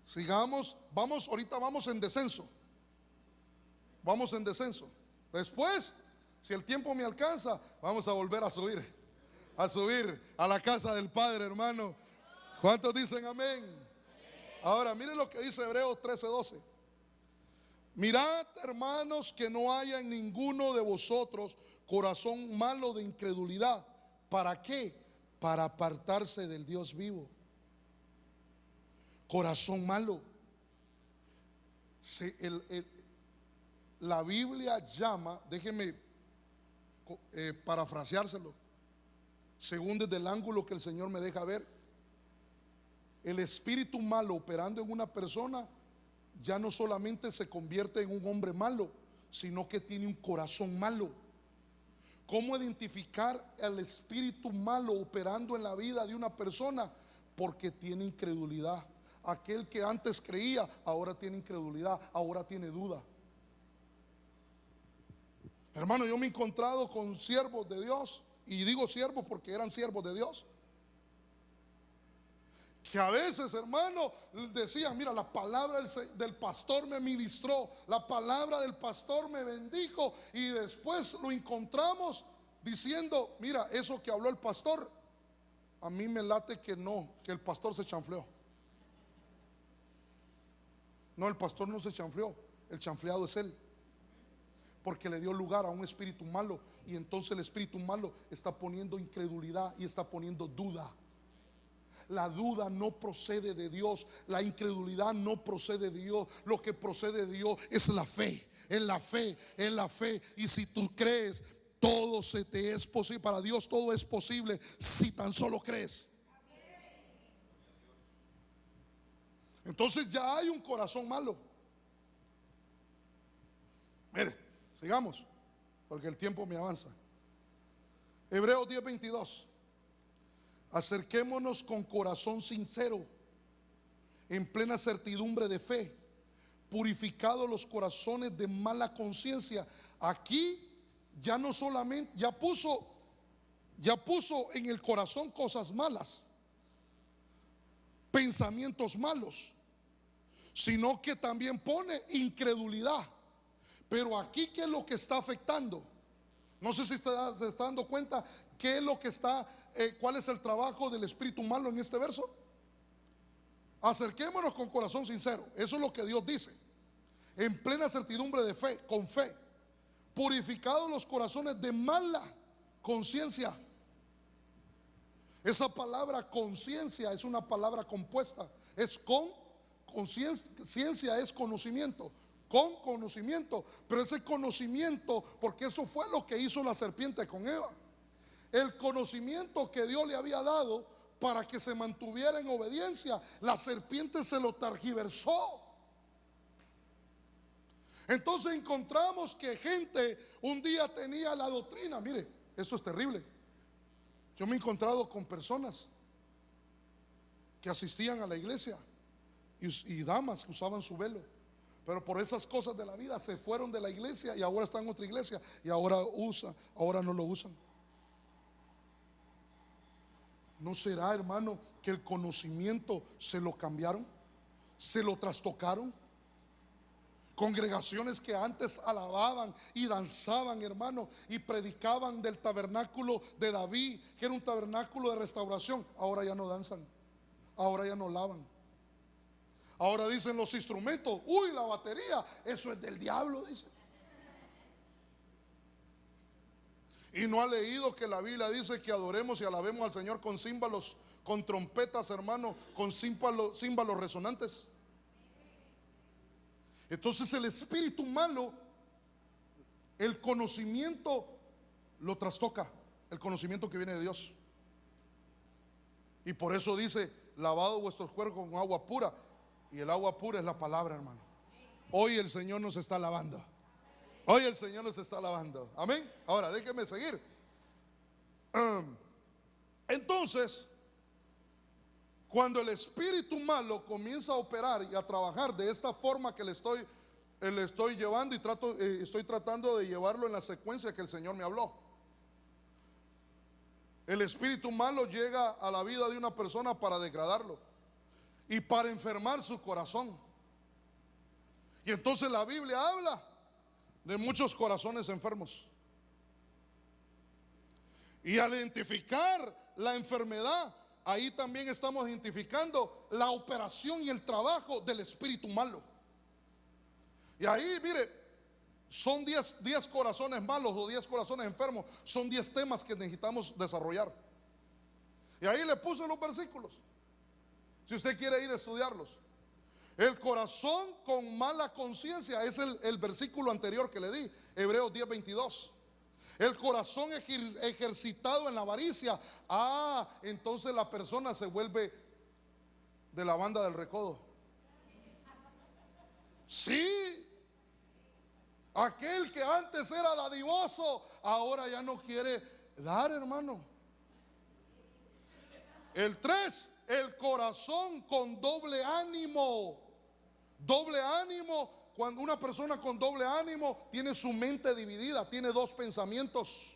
Sigamos, ahorita vamos en descenso. Vamos en descenso. Después, si el tiempo me alcanza, vamos a volver a subir a la casa del Padre, hermano. ¿Cuántos dicen amén? Ahora, miren lo que dice Hebreos 13:12. Mirad, hermanos, que no haya en ninguno de vosotros corazón malo de incredulidad. ¿Para qué? Para apartarse del Dios vivo. Corazón malo. La Biblia llama, déjeme parafraseárselo, según desde el ángulo que el Señor me deja ver. El espíritu malo operando en una persona ya no solamente se convierte en un hombre malo, sino que tiene un corazón malo. ¿Cómo identificar al espíritu malo operando en la vida de una persona? Porque tiene incredulidad. Aquel que antes creía, ahora tiene incredulidad, ahora tiene duda. Hermano, yo me he encontrado con siervos de Dios, y digo siervos porque eran siervos de Dios, que a veces, hermano, decían: mira, la palabra del pastor me ministró, la palabra del pastor me bendijo, y después lo encontramos diciendo: mira, eso que habló el pastor, a mí me late que no, que el pastor se chanfleó. No, el pastor no se chanfleó, el chanfleado es él, porque le dio lugar a un espíritu malo, y entonces el espíritu malo está poniendo incredulidad y está poniendo duda. La duda no procede de Dios, la incredulidad no procede de Dios. Lo que procede de Dios es la fe, en la fe, en la fe. Y si tú crees, todo se te es posible. Para Dios todo es posible si tan solo crees. Entonces ya hay un corazón malo. Mire, sigamos, porque el tiempo me avanza. Hebreos 10:22. Acerquémonos con corazón sincero, en plena certidumbre de fe, purificados los corazones de mala conciencia. Aquí ya no solamente, ya puso en el corazón cosas malas, pensamientos malos, sino que también pone incredulidad. Pero aquí, ¿qué es lo que está afectando? No sé si se está dando cuenta qué es lo que está, cuál es el trabajo del espíritu malo en este verso. Acerquémonos con corazón sincero, eso es lo que Dios dice, en plena certidumbre de fe, con fe, purificados los corazones de mala conciencia. Esa palabra conciencia es una palabra compuesta, es con conciencia, es conocimiento, con conocimiento, pero ese conocimiento, porque eso fue lo que hizo la serpiente con Eva. El conocimiento que Dios le había dado para que se mantuviera en obediencia. La serpiente se lo tergiversó. Entonces encontramos que gente un día tenía la doctrina. Mire, eso es terrible. Yo me he encontrado con personas que asistían a la iglesia y damas que usaban su velo, pero por esas cosas de la vida se fueron de la iglesia y ahora están en otra iglesia y ahora no lo usan. ¿No será, hermano, que el conocimiento se lo cambiaron? ¿Se lo trastocaron? Congregaciones que antes alababan y danzaban, hermano, y predicaban del tabernáculo de David, que era un tabernáculo de restauración, ahora ya no danzan, ahora ya no alaban. Ahora dicen los instrumentos, uy, la batería, eso es del diablo, dice. Y no ha leído que la Biblia dice que adoremos y alabemos al Señor con címbalos, con trompetas, hermano, con címbalos resonantes. Entonces el espíritu malo, el conocimiento lo trastoca, el conocimiento que viene de Dios. Y por eso dice, lavado vuestros cuerpos con agua pura. Y el agua pura es la palabra, hermano. Hoy el Señor nos está lavando. Hoy el Señor nos está lavando. Amén. Ahora déjenme seguir. Entonces, cuando el espíritu malo comienza a operar y a trabajar de esta forma que le estoy llevando y estoy tratando de llevarlo en la secuencia que el Señor me habló. El espíritu malo llega a la vida de una persona para degradarlo y para enfermar su corazón. Y entonces la Biblia habla de muchos corazones enfermos. Y al identificar la enfermedad, ahí también estamos identificando la operación y el trabajo del espíritu malo. Y ahí, mire, son 10 corazones malos o 10 corazones enfermos. Son 10 temas que necesitamos desarrollar. Y ahí le puse los versículos, si usted quiere ir a estudiarlos. El corazón con mala conciencia es el versículo anterior que le di, Hebreos 10:22. El corazón ejercitado en la avaricia. Entonces la persona se vuelve de la banda del recodo. Sí. Aquel que antes era dadivoso, ahora ya no quiere dar, hermano. El 3, el corazón con doble ánimo. Doble ánimo. Cuando una persona con doble ánimo tiene su mente dividida, tiene dos pensamientos.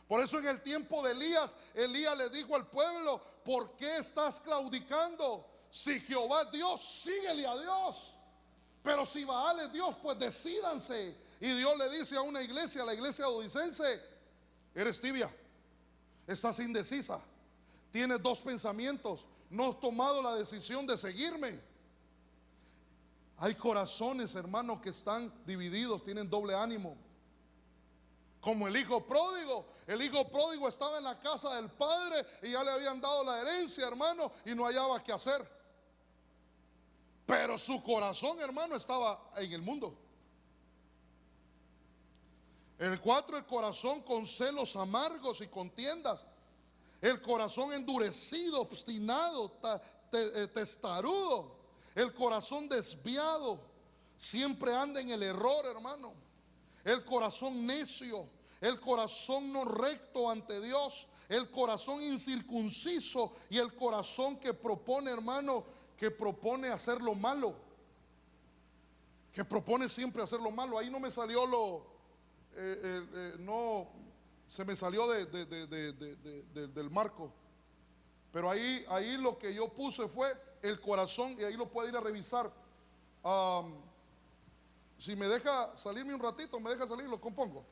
Por eso en el tiempo de Elías le dijo al pueblo: ¿por qué estás claudicando? Si Jehová es Dios, síguele a Dios. Pero si Baal es Dios, pues decídanse. Y Dios le dice a una iglesia, a la iglesia odicense: eres tibia, estás indecisa, tienes dos pensamientos, no has tomado la decisión de seguirme. Hay corazones, hermanos, que están divididos, tienen doble ánimo. Como el hijo pródigo. El hijo pródigo estaba en la casa del padre y ya le habían dado la herencia, hermano, y no hallaba qué hacer. Pero su corazón, hermano, estaba en el mundo. El 4, el corazón con celos amargos y contiendas. El corazón endurecido, obstinado, testarudo. El corazón desviado, siempre anda en el error, hermano. El corazón necio, el corazón no recto ante Dios, el corazón incircunciso y el corazón que propone, hermano, que propone hacer lo malo, que propone siempre hacer lo malo. Ahí no me salió no, se me salió del marco. Pero ahí lo que yo puse fue el corazón, y ahí lo puede ir a revisar. Si me deja salirme un ratito, me deja salir, lo compongo.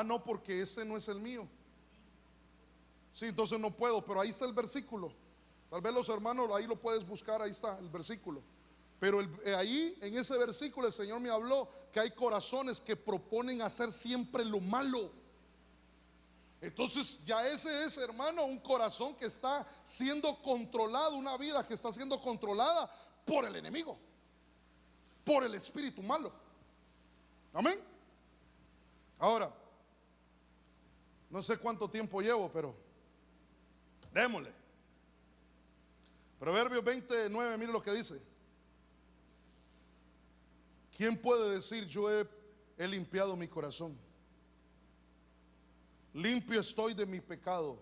No, porque ese no es el mío. Sí, entonces no puedo, pero ahí está el versículo. Tal vez los hermanos, ahí lo puedes buscar, ahí está el versículo. Pero ahí en ese versículo el Señor me habló que hay corazones que proponen hacer siempre lo malo. Entonces ya ese es, hermano, un corazón que está siendo controlado, una vida que está siendo controlada por el enemigo, por el espíritu malo. Amén. Ahora, no sé cuánto tiempo llevo, pero Démosle. Proverbios 29, mire lo que dice. ¿Quién puede decir yo he limpiado mi corazón? Limpio estoy de mi pecado.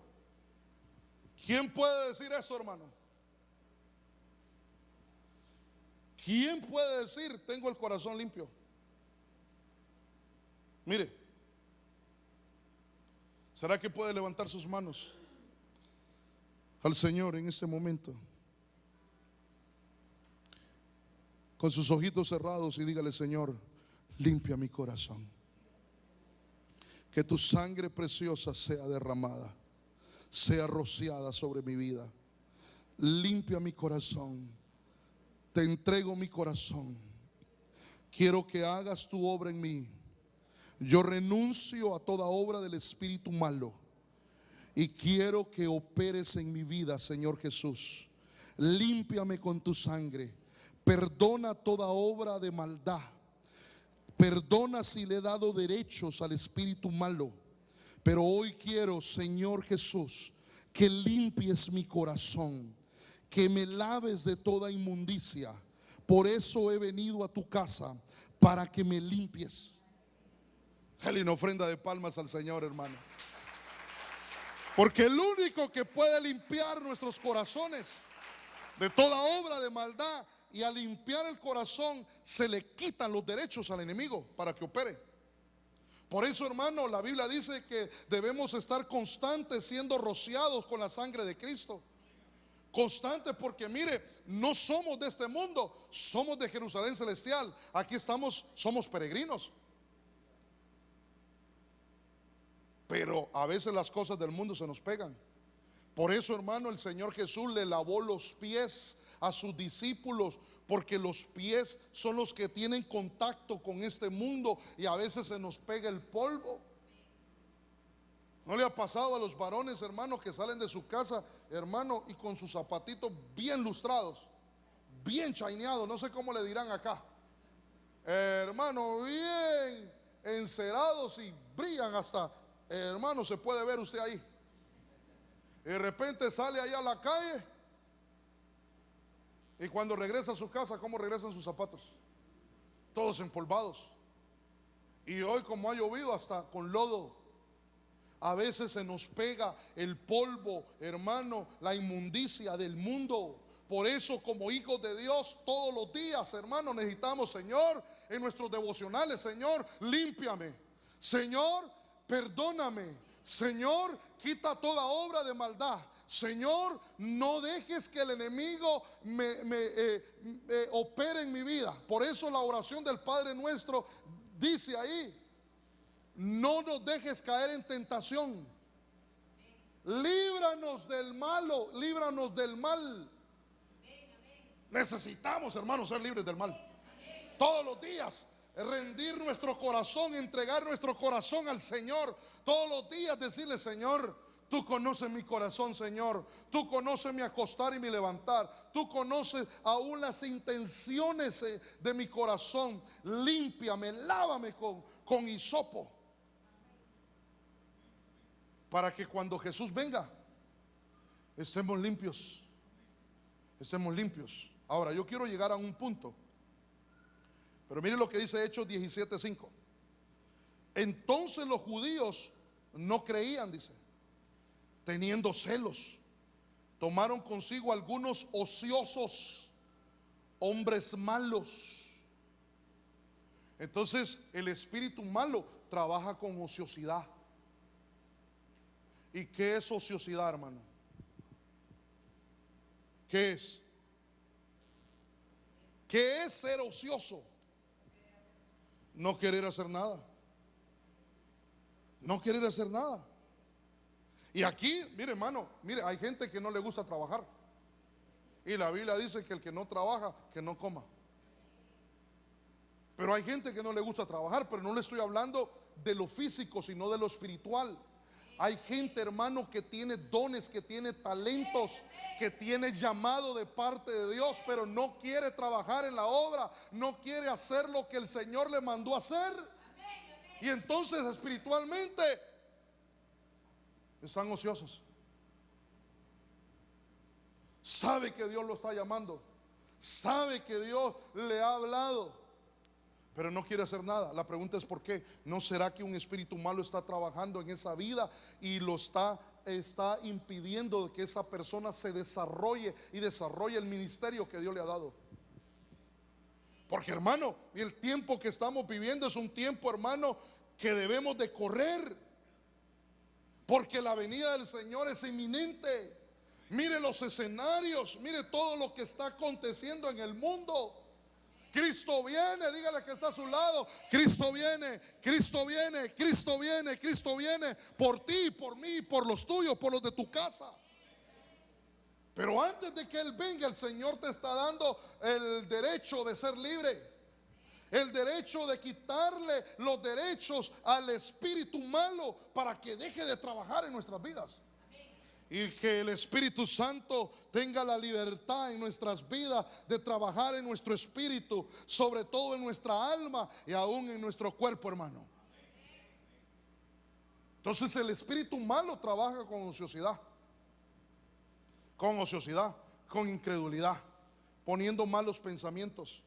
¿Quién puede decir eso, hermano? ¿Quién puede decir tengo el corazón limpio? Mire, ¿será que puede levantar sus manos al Señor en este momento? Con sus ojitos cerrados y dígale: Señor, limpia mi corazón. Que tu sangre preciosa sea derramada, sea rociada sobre mi vida. Limpia mi corazón. Te entrego mi corazón. Quiero que hagas tu obra en mí. Yo renuncio a toda obra del espíritu malo y quiero que operes en mi vida, Señor Jesús. Límpiame con tu sangre. Perdona toda obra de maldad. Perdona si le he dado derechos al espíritu malo. Pero hoy quiero, Señor Jesús, que limpies mi corazón, que me laves de toda inmundicia. Por eso he venido a tu casa, para que me limpies. Dale una ofrenda de palmas al Señor, hermano. Porque el único que puede limpiar nuestros corazones de toda obra de maldad, y al limpiar el corazón se le quitan los derechos al enemigo para que opere. Por eso, hermano, la Biblia dice que debemos estar constantes siendo rociados con la sangre de Cristo. Constantes, porque mire, no somos de este mundo, somos de Jerusalén celestial. Aquí estamos, somos peregrinos. Pero a veces las cosas del mundo se nos pegan. Por eso, hermano, el Señor Jesús le lavó los pies a sus discípulos, porque los pies son los que tienen contacto con este mundo y a veces se nos pega el polvo. ¿No le ha pasado a los varones, hermano, que salen de su casa, hermano, y con sus zapatitos bien lustrados, bien chaineados, no sé cómo le dirán acá, hermano, bien encerados y brillan hasta, hermano, se puede ver usted ahí? Y de repente sale allá a la calle y cuando regresa a su casa, ¿cómo regresan sus zapatos? Todos empolvados. Y hoy, como ha llovido, hasta con lodo. A veces se nos pega el polvo, hermano, la inmundicia del mundo. Por eso, como hijos de Dios, todos los días, hermano, necesitamos, Señor, en nuestros devocionales: Señor, límpiame. Señor, perdóname. Señor, quita toda obra de maldad. Señor, no dejes que el enemigo opere en mi vida. Por eso la oración del Padre Nuestro dice ahí: no nos dejes caer en tentación. Líbranos del malo, líbranos del mal. Necesitamos, hermanos, ser libres del mal. Todos los días rendir nuestro corazón, entregar nuestro corazón al Señor. Todos los días decirle: Señor, tú conoces mi corazón, Señor. Tú conoces mi acostar y mi levantar. Tú conoces aún las intenciones de mi corazón. Límpiame, lávame con hisopo, para que cuando Jesús venga estemos limpios. Estemos limpios. Ahora, yo quiero llegar a un punto, pero mire lo que dice Hechos 17:5. Entonces los judíos no creían, dice, teniendo celos, tomaron consigo algunos ociosos, hombres malos. Entonces el espíritu malo trabaja con ociosidad. ¿Y qué es ociosidad, hermano? ¿Qué es? ¿Qué es ser ocioso? No querer hacer nada. No querer hacer nada. Y aquí, mire, hermano, mire, hay gente que no le gusta trabajar. Y la Biblia dice que el que no trabaja, que no coma. Pero hay gente que no le gusta trabajar, pero no le estoy hablando de lo físico, sino de lo espiritual. Hay gente, hermano, que tiene dones, que tiene talentos, que tiene llamado de parte de Dios, pero no quiere trabajar en la obra, no quiere hacer lo que el Señor le mandó a hacer. Y entonces espiritualmente están ociosos. sabe que Dios lo está llamando, sabe que Dios le ha hablado, pero no quiere hacer nada. La pregunta es ¿por qué? ¿No será que un espíritu malo está trabajando en esa vida y lo está impidiendo que esa persona se desarrolle y desarrolle el ministerio que Dios le ha dado? Porque, hermano, el tiempo que estamos viviendo es un tiempo, hermano, que debemos de correr, porque la venida del Señor es inminente. Mire los escenarios, mire todo lo que está aconteciendo en el mundo. Cristo viene, dígale que está a su lado. Cristo viene, Cristo viene, Cristo viene, Cristo viene por ti, por mí, por los tuyos, por los de tu casa. Pero antes de que Él venga, el Señor te está dando el derecho de ser libre, el derecho de quitarle los derechos al espíritu malo para que deje de trabajar en nuestras vidas. Y que el Espíritu Santo tenga la libertad en nuestras vidas de trabajar en nuestro espíritu, sobre todo en nuestra alma y aún en nuestro cuerpo, hermano. Entonces el espíritu malo trabaja con ociosidad, con incredulidad, poniendo malos pensamientos.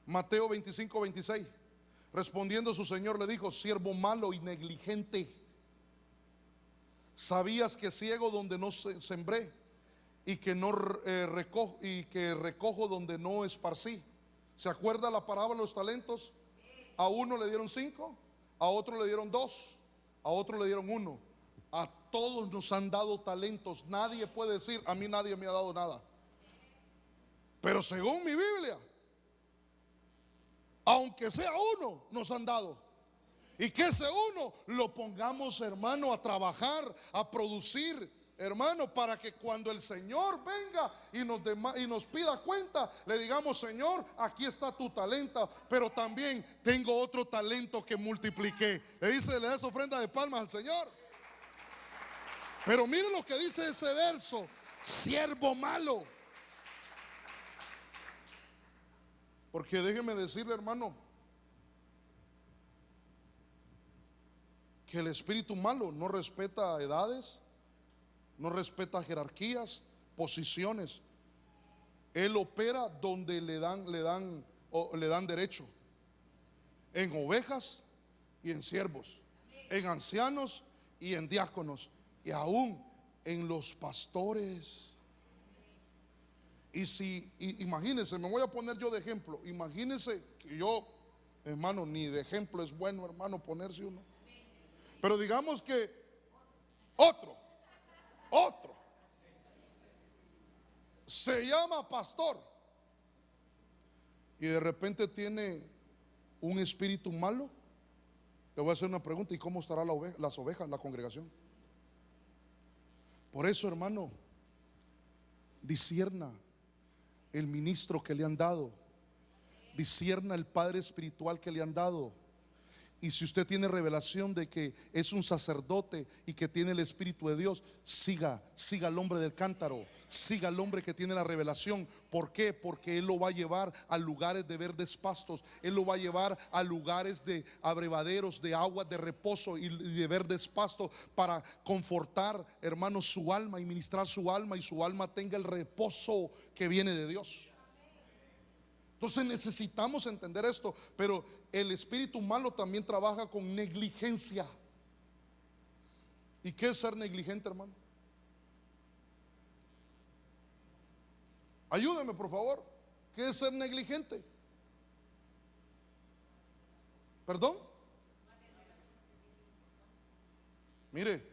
Mateo 25:26, respondiendo su Señor le dijo: siervo malo y negligente, ¿sabías que ciego donde no sembré y que no recojo donde no esparcí? ¿Se acuerda la parábola de los talentos? A uno le dieron 5, a otro le dieron 2, a otro le dieron 1. A todos nos han dado talentos. Nadie puede decir: a mí nadie me ha dado nada. Pero según mi Biblia, aunque sea uno, nos han dado. Y que ese uno lo pongamos, hermano, a trabajar, a producir, hermano, para que cuando el Señor venga y nos pida cuenta, le digamos: Señor, aquí está tu talento, pero también tengo otro talento que multipliqué. Le da esa ofrenda de palmas al Señor. Pero mire lo que dice ese verso: siervo malo. Porque déjeme decirle, hermano, que el espíritu malo no respeta edades, no respeta jerarquías, posiciones. Él opera donde le dan derecho, en ovejas y en siervos, en ancianos y en diáconos, y aún en los pastores. Imagínense, me voy a poner yo de ejemplo. Imagínense que yo, hermano, ni de ejemplo es bueno, hermano, ponerse uno. Pero digamos que otro se llama pastor y de repente tiene un espíritu malo. Le voy a hacer una pregunta: ¿y cómo estará las ovejas, la congregación? Por eso, hermano, discierna el ministro que le han dado, discierna el padre espiritual que le han dado. Y si usted tiene revelación de que es un sacerdote y que tiene el Espíritu de Dios, siga al hombre del cántaro, siga al hombre que tiene la revelación. ¿Por qué? Porque él lo va a llevar a lugares de verdes pastos, él lo va a llevar a lugares de abrevaderos, de aguas de reposo y de verdes pastos, para confortar, hermanos, su alma y ministrar su alma, y su alma tenga el reposo que viene de Dios. Entonces necesitamos entender esto. Pero el espíritu malo también trabaja con negligencia. ¿Y qué es ser negligente, hermano? Ayúdeme, por favor. ¿Qué es ser negligente? ¿Perdón? Mire,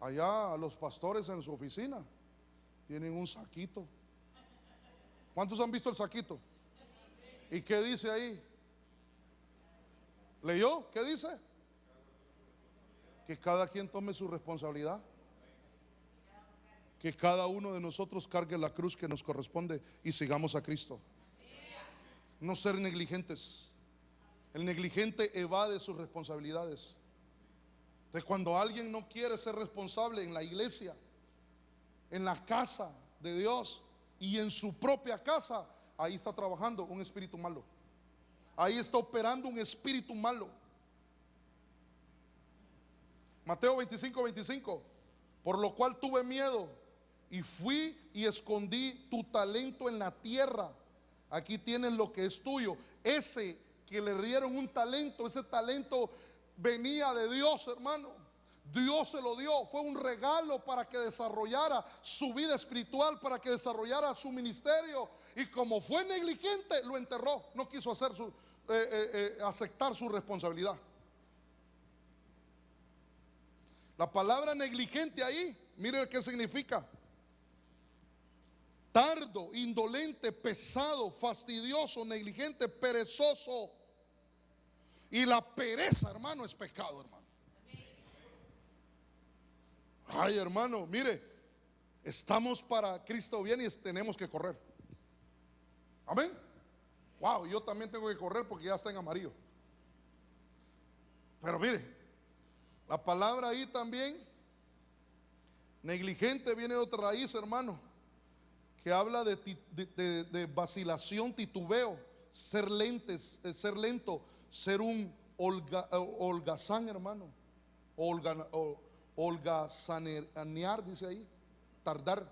allá los pastores en su oficina tienen un saquito. ¿Cuántos han visto el saquito? ¿Y qué dice ahí? ¿Leyó? ¿Qué dice? Que cada quien tome su responsabilidad, que cada uno de nosotros cargue la cruz que nos corresponde y sigamos a Cristo. No ser negligentes. El negligente evade sus responsabilidades. Entonces, cuando alguien no quiere ser responsable en la iglesia, en la casa de Dios y en su propia casa, ahí está trabajando un espíritu malo. Ahí está operando un espíritu malo. Mateo 25:25. Por lo cual tuve miedo y fui y escondí tu talento en la tierra. Aquí tienes lo que es tuyo. Ese que le dieron un talento, ese talento venía de Dios, hermano. Dios se lo dio, fue un regalo para que desarrollara su vida espiritual, para que desarrollara su ministerio. Y como fue negligente, lo enterró. No quiso hacer aceptar su responsabilidad. La palabra negligente ahí, mire qué significa: tardo, indolente, pesado, fastidioso, negligente, perezoso. Y la pereza, hermano, es pecado, hermano. Ay, hermano, mire, estamos para Cristo viene y tenemos que correr. Amén. Wow, yo también tengo que correr porque ya está en amarillo. Pero mire, la palabra ahí también, negligente, viene de otra raíz, hermano, que habla de vacilación, titubeo, ser lento, ser un holgazán, hermano, holgazanear, dice ahí, tardar.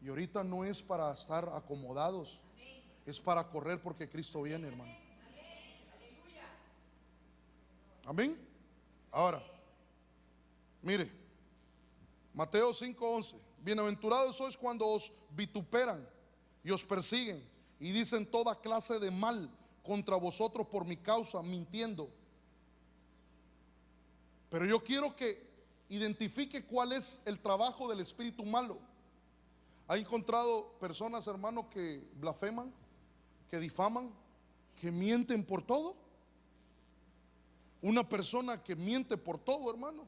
Y ahorita no es para estar acomodados, es para correr porque Cristo viene, hermano. Amén. Ahora, mire, Mateo 5:11: bienaventurados sois cuando os vituperan y os persiguen y dicen toda clase de mal contra vosotros por mi causa, mintiendo. Pero yo quiero que identifique cuál es el trabajo del espíritu malo. ¿Ha encontrado personas, hermano, que blasfeman, que difaman, que mienten por todo? Una persona que miente por todo, hermano.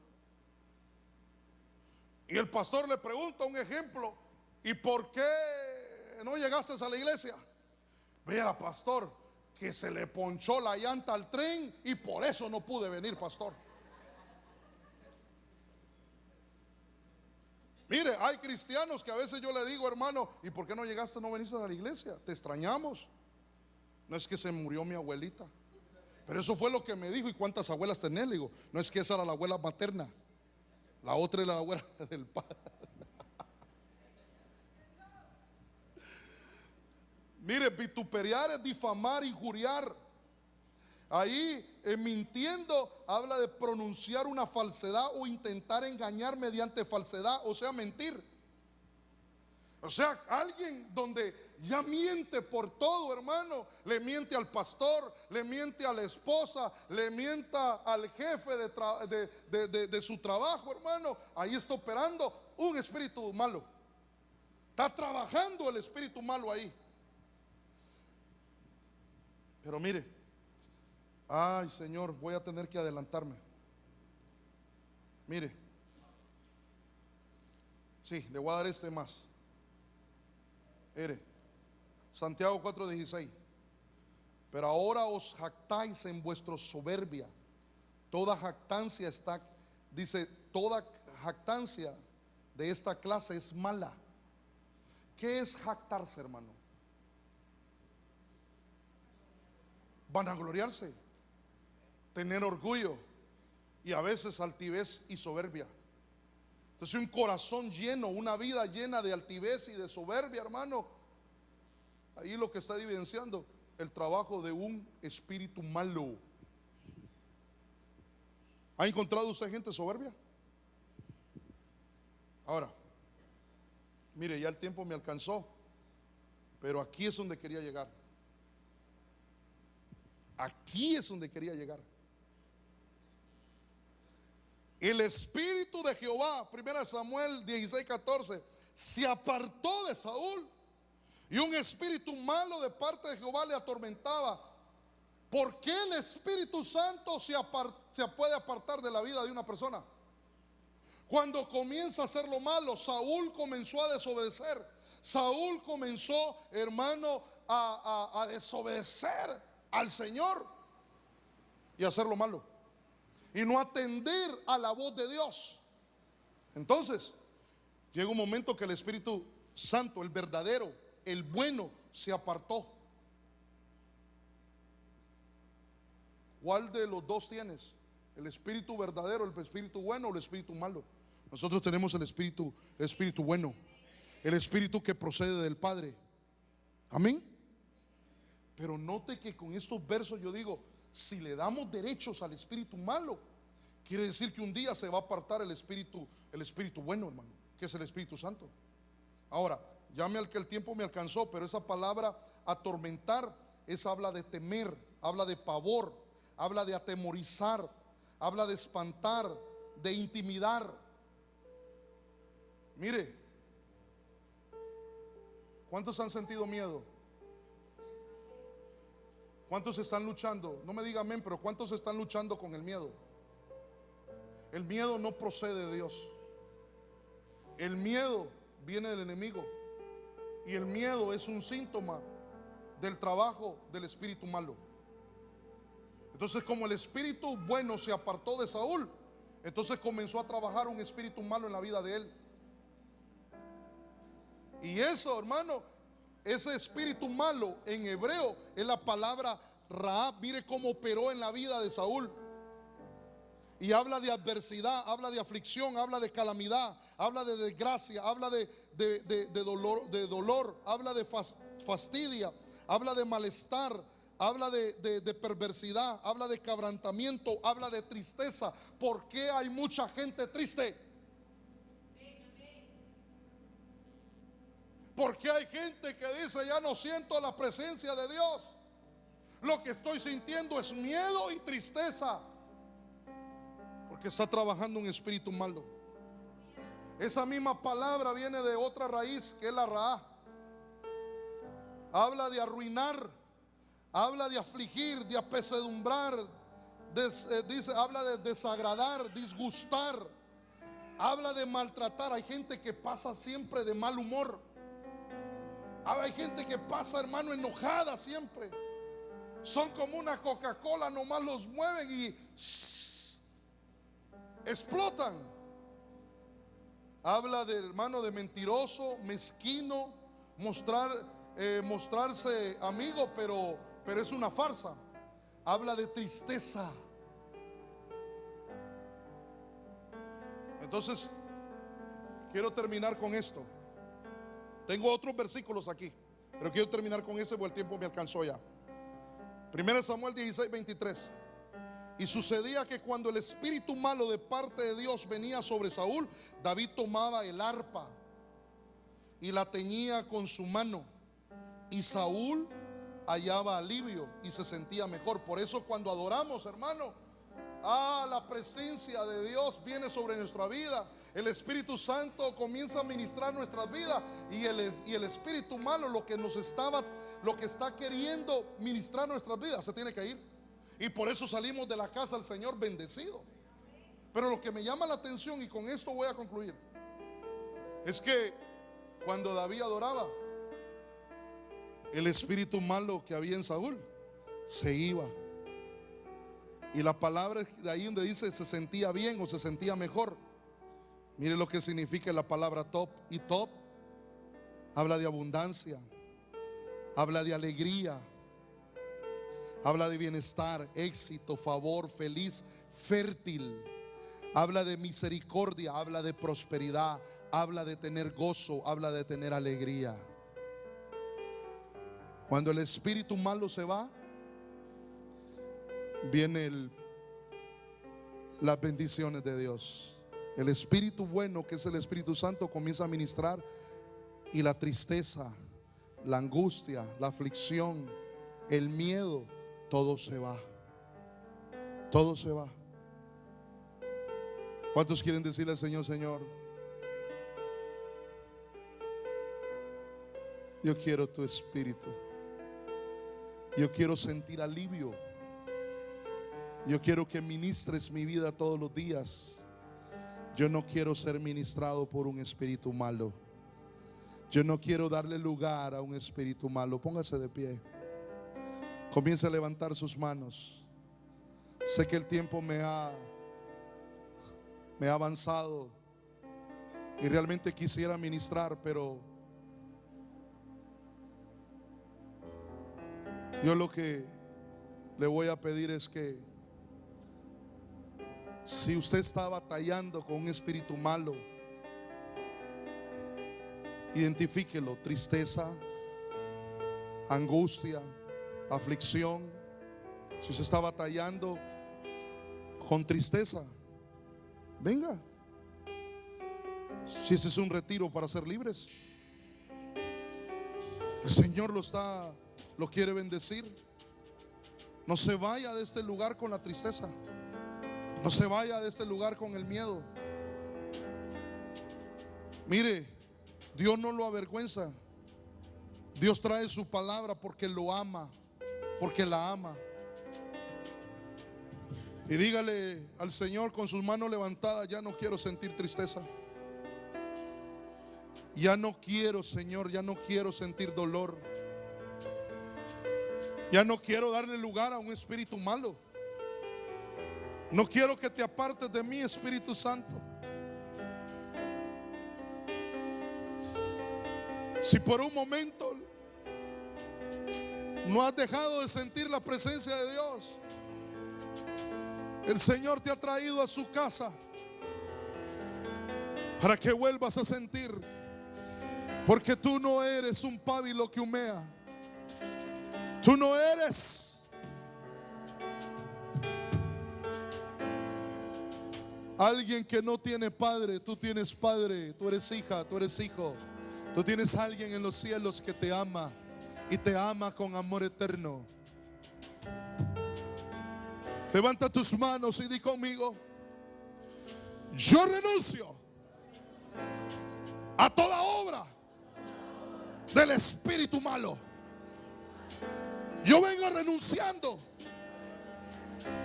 Y el pastor le pregunta un ejemplo: ¿y por qué no llegaste a la iglesia? Vea, pastor, que se le ponchó la llanta al tren y por eso no pude venir, pastor. Mire, hay cristianos que a veces yo le digo: hermano, ¿y por qué no llegaste, no viniste a la iglesia? Te extrañamos. No es que se murió mi abuelita, pero eso fue lo que me dijo. ¿Y cuántas abuelas tenés? Le digo: no, es que esa era la abuela materna, la otra era la abuela del padre. Mire, vituperiar es difamar, injuriar. Ahí mintiendo habla de pronunciar una falsedad o intentar engañar mediante falsedad, o sea, mentir. O sea, alguien donde ya miente por todo, hermano. Le miente al pastor, le miente a la esposa, le mienta al jefe de su trabajo, hermano. Ahí está operando un espíritu malo. Está trabajando el espíritu malo ahí. Pero mire, ay, Señor, voy a tener que adelantarme. Mire, sí, le voy a dar este más. Mire, Santiago 4:16: pero ahora os jactáis en vuestra soberbia. Toda jactancia está, dice, toda jactancia de esta clase es mala. ¿Qué es jactarse, hermano? Vanagloriarse, tener orgullo y a veces altivez y soberbia. Entonces, un corazón lleno, una vida llena de altivez y de soberbia, hermano, ahí lo que está evidenciando el trabajo de un espíritu malo. ¿Ha encontrado usted gente soberbia? Ahora, mire, ya el tiempo me alcanzó, pero aquí es donde quería llegar. Aquí es donde quería llegar. El espíritu de Jehová, 1 Samuel 16:14, se apartó de Saúl, y un espíritu malo de parte de Jehová le atormentaba. ¿Por qué el Espíritu Santo se puede apartar de la vida de una persona? Cuando comienza a hacer lo malo, Saúl comenzó a desobedecer. Saúl comenzó, hermano, a desobedecer al Señor y hacer lo malo y no atender a la voz de Dios. Entonces llega un momento que el Espíritu Santo, el verdadero, el bueno, se apartó. ¿Cuál de los dos tienes? ¿El espíritu verdadero, el espíritu bueno o el espíritu malo? Nosotros tenemos el espíritu bueno, el espíritu que procede del Padre. Amén. Pero note que con estos versos yo digo, si le damos derechos al espíritu malo, quiere decir que un día se va a apartar el espíritu bueno, hermano, que es el Espíritu Santo. Ahora, ya que el tiempo me alcanzó, pero esa palabra atormentar habla de temer, habla de pavor, habla de atemorizar, habla de espantar, de intimidar. Mire, ¿cuántos han sentido miedo? ¿Cuántos están luchando? No me diga amén, pero ¿cuántos están luchando con el miedo? El miedo no procede de Dios. El miedo viene del enemigo. Y el miedo es un síntoma del trabajo del espíritu malo. Entonces, como el espíritu bueno se apartó de Saúl, entonces comenzó a trabajar un espíritu malo en la vida de él. Y eso, hermano, ese espíritu malo en hebreo es la palabra Raab. Mire cómo operó en la vida de Saúl. Y habla de adversidad, habla de aflicción, habla de calamidad, habla de desgracia, habla de dolor, habla de fastidia, habla de malestar, habla de perversidad, habla de quebrantamiento, habla de tristeza. ¿Por qué hay mucha gente triste? Porque hay gente que dice, ya no siento la presencia de Dios. Lo que estoy sintiendo es miedo y tristeza, porque está trabajando un espíritu malo. Esa misma palabra viene de otra raíz, que es la Raá. Habla de arruinar, habla de afligir, de apesedumbrar, habla de desagradar, disgustar, habla de maltratar. Hay gente que pasa siempre de mal humor. Hay gente que pasa, hermano, enojada siempre. Son como una Coca-Cola, nomás los mueven y explotan. Habla de, hermano, de mentiroso, mezquino, mostrarse amigo, pero es una farsa. Habla de tristeza. Entonces, quiero terminar con esto. Tengo otros versículos aquí, pero quiero terminar con ese porque el tiempo me alcanzó ya. 1 Samuel 16:23. Y sucedía que cuando el espíritu malo de parte de Dios venía sobre Saúl, David tomaba el arpa y la teñía con su mano, y Saúl hallaba alivio y se sentía mejor. Por eso cuando adoramos, hermano, la presencia de Dios viene sobre nuestra vida. El Espíritu Santo comienza a ministrar nuestras vidas, y el espíritu malo, lo que está queriendo ministrar nuestras vidas, se tiene que ir. Y por eso salimos de la casa del Señor bendecido. Pero lo que me llama la atención, y con esto voy a concluir, es que cuando David adoraba, el espíritu malo que había en Saúl se iba. Y la palabra de ahí donde dice se sentía bien o se sentía mejor, mire lo que significa la palabra top. Y top habla de abundancia, habla de alegría, habla de bienestar, éxito, favor, feliz, fértil. Habla de misericordia, habla de prosperidad, habla de tener gozo, habla de tener alegría. Cuando el espíritu malo se va, vienen las bendiciones de Dios. El espíritu bueno, que es el Espíritu Santo, comienza a ministrar, y la tristeza, la angustia, la aflicción, el miedo, todo se va. Todo se va. ¿Cuántos quieren decirle al Señor: Señor, yo quiero tu espíritu, yo quiero sentir alivio, yo quiero que ministres mi vida todos los días? Yo no quiero ser ministrado por un espíritu malo. Yo no quiero darle lugar a un espíritu malo. Póngase de pie. Comience a levantar sus manos. Sé que el tiempo me ha avanzado y realmente quisiera ministrar, pero yo lo que le voy a pedir es que Si usted está batallando con un espíritu malo, identifíquelo: tristeza, angustia, aflicción. Si usted está batallando con tristeza, venga. Si ese es un retiro para ser libres, el Señor lo quiere bendecir. No se vaya de este lugar con la tristeza. No se vaya de este lugar con el miedo. Mire, Dios no lo avergüenza. Dios trae su palabra porque lo ama, porque la ama. Y dígale al Señor con sus manos levantadas: ya no quiero sentir tristeza. Ya no quiero, Señor, ya no quiero sentir dolor. Ya no quiero darle lugar a un espíritu malo. No quiero que te apartes de mí, Espíritu Santo. Si por un momento no has dejado de sentir la presencia de Dios, el Señor te ha traído a su casa para que vuelvas a sentir. Porque tú no eres un pábilo que humea. Tú no eres alguien que no tiene padre. Tú tienes padre. Tú eres hija, tú eres hijo. Tú tienes a alguien en los cielos que te ama, y te ama con amor eterno. Levanta tus manos y di conmigo: yo renuncio a toda obra del espíritu malo. Yo vengo renunciando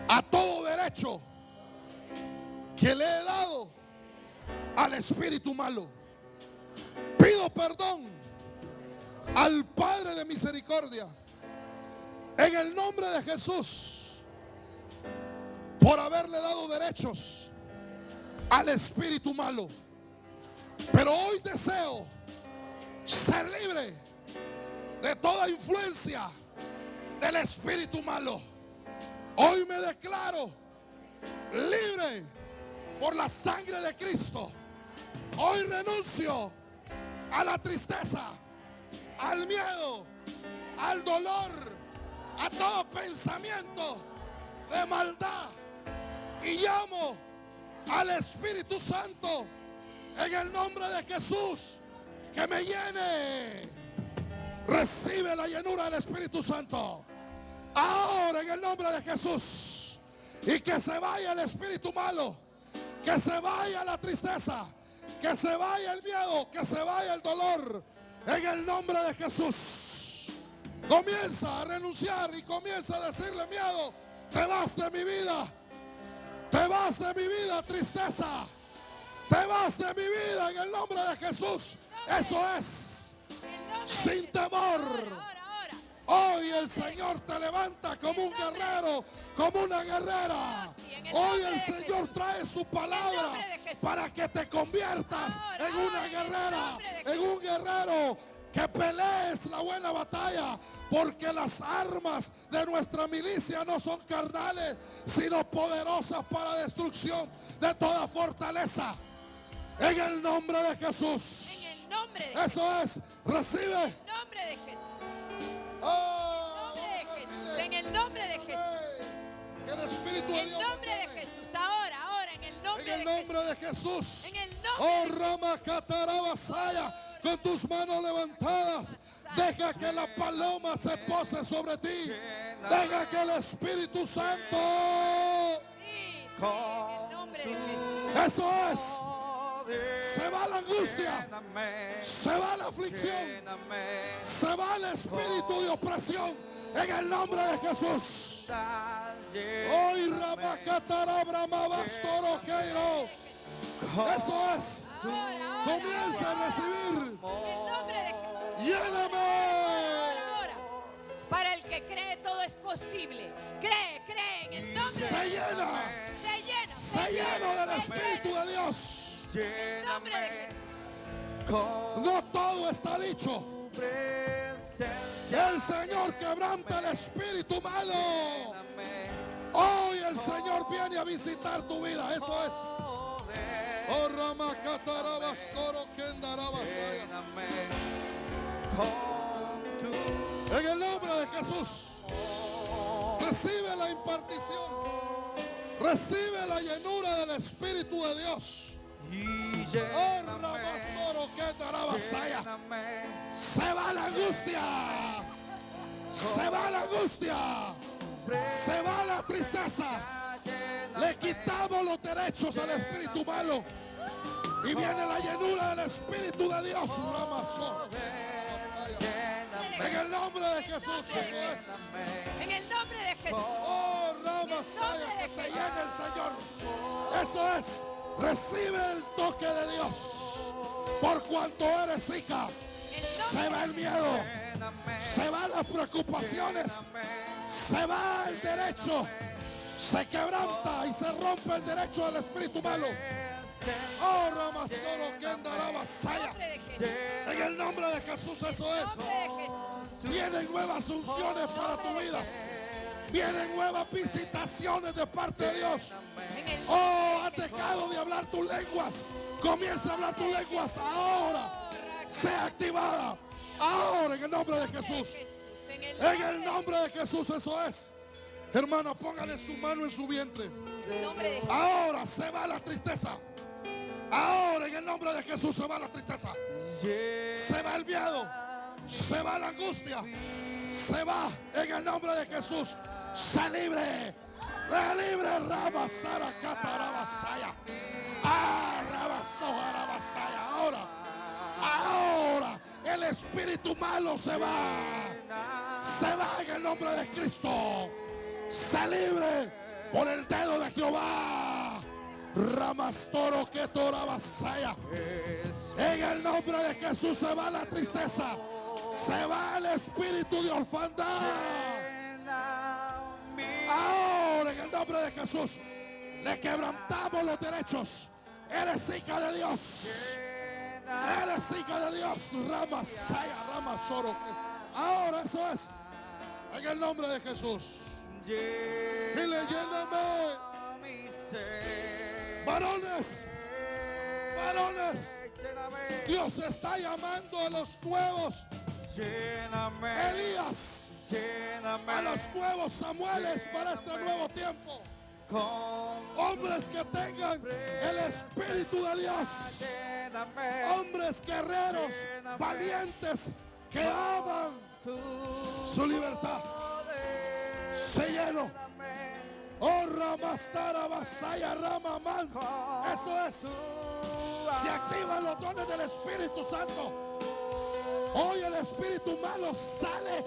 a todo derecho que le he dado al espíritu malo. Pido perdón al Padre de misericordia en el nombre de Jesús por haberle dado derechos al espíritu malo. Pero hoy deseo ser libre de toda influencia del espíritu malo. Hoy me declaro libre por la sangre de Cristo. Hoy renuncio a la tristeza, al miedo, al dolor, a todo pensamiento de maldad, y llamo al Espíritu Santo en el nombre de Jesús que me llene. Recibe la llenura del Espíritu Santo ahora en el nombre de Jesús, y que se vaya el espíritu malo, que se vaya la tristeza, que se vaya el miedo, que se vaya el dolor en el nombre de Jesús. Comienza a renunciar y comienza a decirle: miedo, te vas de mi vida, te vas de mi vida, tristeza, te vas de mi vida en el nombre de Jesús. Eso es, sin temor. Hoy el Señor te levanta como un guerrero, como una guerrera. Hoy el Señor trae su palabra para que te conviertas en una guerrera, en un guerrero, que pelees la buena batalla, porque las armas de nuestra milicia no son carnales, sino poderosas para destrucción de toda fortaleza. En el nombre de Jesús. En el nombre de Eso es, recibe. En el nombre de Jesús. En el nombre de Jesús. El Espíritu de En Dios. el nombre de Jesús. Ahora, en el nombre En el nombre de Jesús. En el nombre Oh, de Rama Catarabasaya, con tus manos levantadas, deja que la paloma se pose sobre ti. Deja que el Espíritu Santo. Sí, en el nombre de Jesús. Eso es. Se va la angustia, se va la aflicción, se va el espíritu de opresión en el nombre de Jesús. Hoy Ramacatara Bramabastoroqueiro. Eso es. Comienza a recibir. En el nombre de Jesús. Lléname. Ahora. Para el que cree, todo es posible. Cree en el nombre de Se Jesús. llena. Se Lleno del Espíritu de Dios. En el nombre de Jesús. No todo está dicho. El Señor quebranta el espíritu malo. Hoy el Señor viene a visitar tu vida. Eso es. Oh, Ramacatarabastoro, Kendarabasaya. En el nombre de Jesús, recibe la impartición, recibe la llenura del Espíritu de Dios. Oh, Ramastoro, Kendarabasaya. Se va la angustia, se va la angustia, se va la tristeza. Le quitamos los derechos al espíritu malo y viene la llenura del Espíritu de Dios. En el nombre de Jesús. En el nombre de Jesús. Oh, Ramasaya, que te llene el Señor. Eso es. Recibe el toque de Dios. Por cuanto eres hija, se va el miedo, se van las preocupaciones, se va el derecho. Se quebranta y se rompe el derecho del espíritu malo. Oh, Ramasoro, Kendarabasaya. En el nombre de Jesús, eso es. Vienen nuevas unciones para tu vida. Vienen nuevas visitaciones de parte de Dios. Oh, has dejado de hablar tus lenguas. Comienza a hablar tus lenguas ahora. Sea activada. Ahora, en el nombre de Jesús. En el nombre de Jesús, eso es. Hermana, póngale su mano en su vientre. Ahora se va la tristeza. Ahora en el nombre de Jesús se va la tristeza. Se va el miedo. Se va la angustia. Se va en el nombre de Jesús. Se libre. Se libre. Rabasara Catarabasaya. Ah, Rabasojarabasaya. Ahora el espíritu malo se va. Se va en el nombre de Cristo. Se libre por el dedo de Jehová. Ramastoro que torabasaya. En el nombre de Jesús se va la tristeza. Se va el espíritu de orfandad. Ahora en el nombre de Jesús le quebrantamos los derechos. Eres hija de Dios. Eres hija de Dios. Ramasaya, Ramasoro. Ahora eso es. En el nombre de Jesús. Y le lléname. Varones, Dios está llamando a los nuevos Elías, a los nuevos Samueles para este nuevo tiempo. Hombres que tengan el Espíritu de Dios, hombres guerreros, valientes, que aman su libertad. Se llenó. Oh, Ramastara Basaya Ramaman. Eso es. Se activan los dones del Espíritu Santo. Hoy el espíritu malo sale.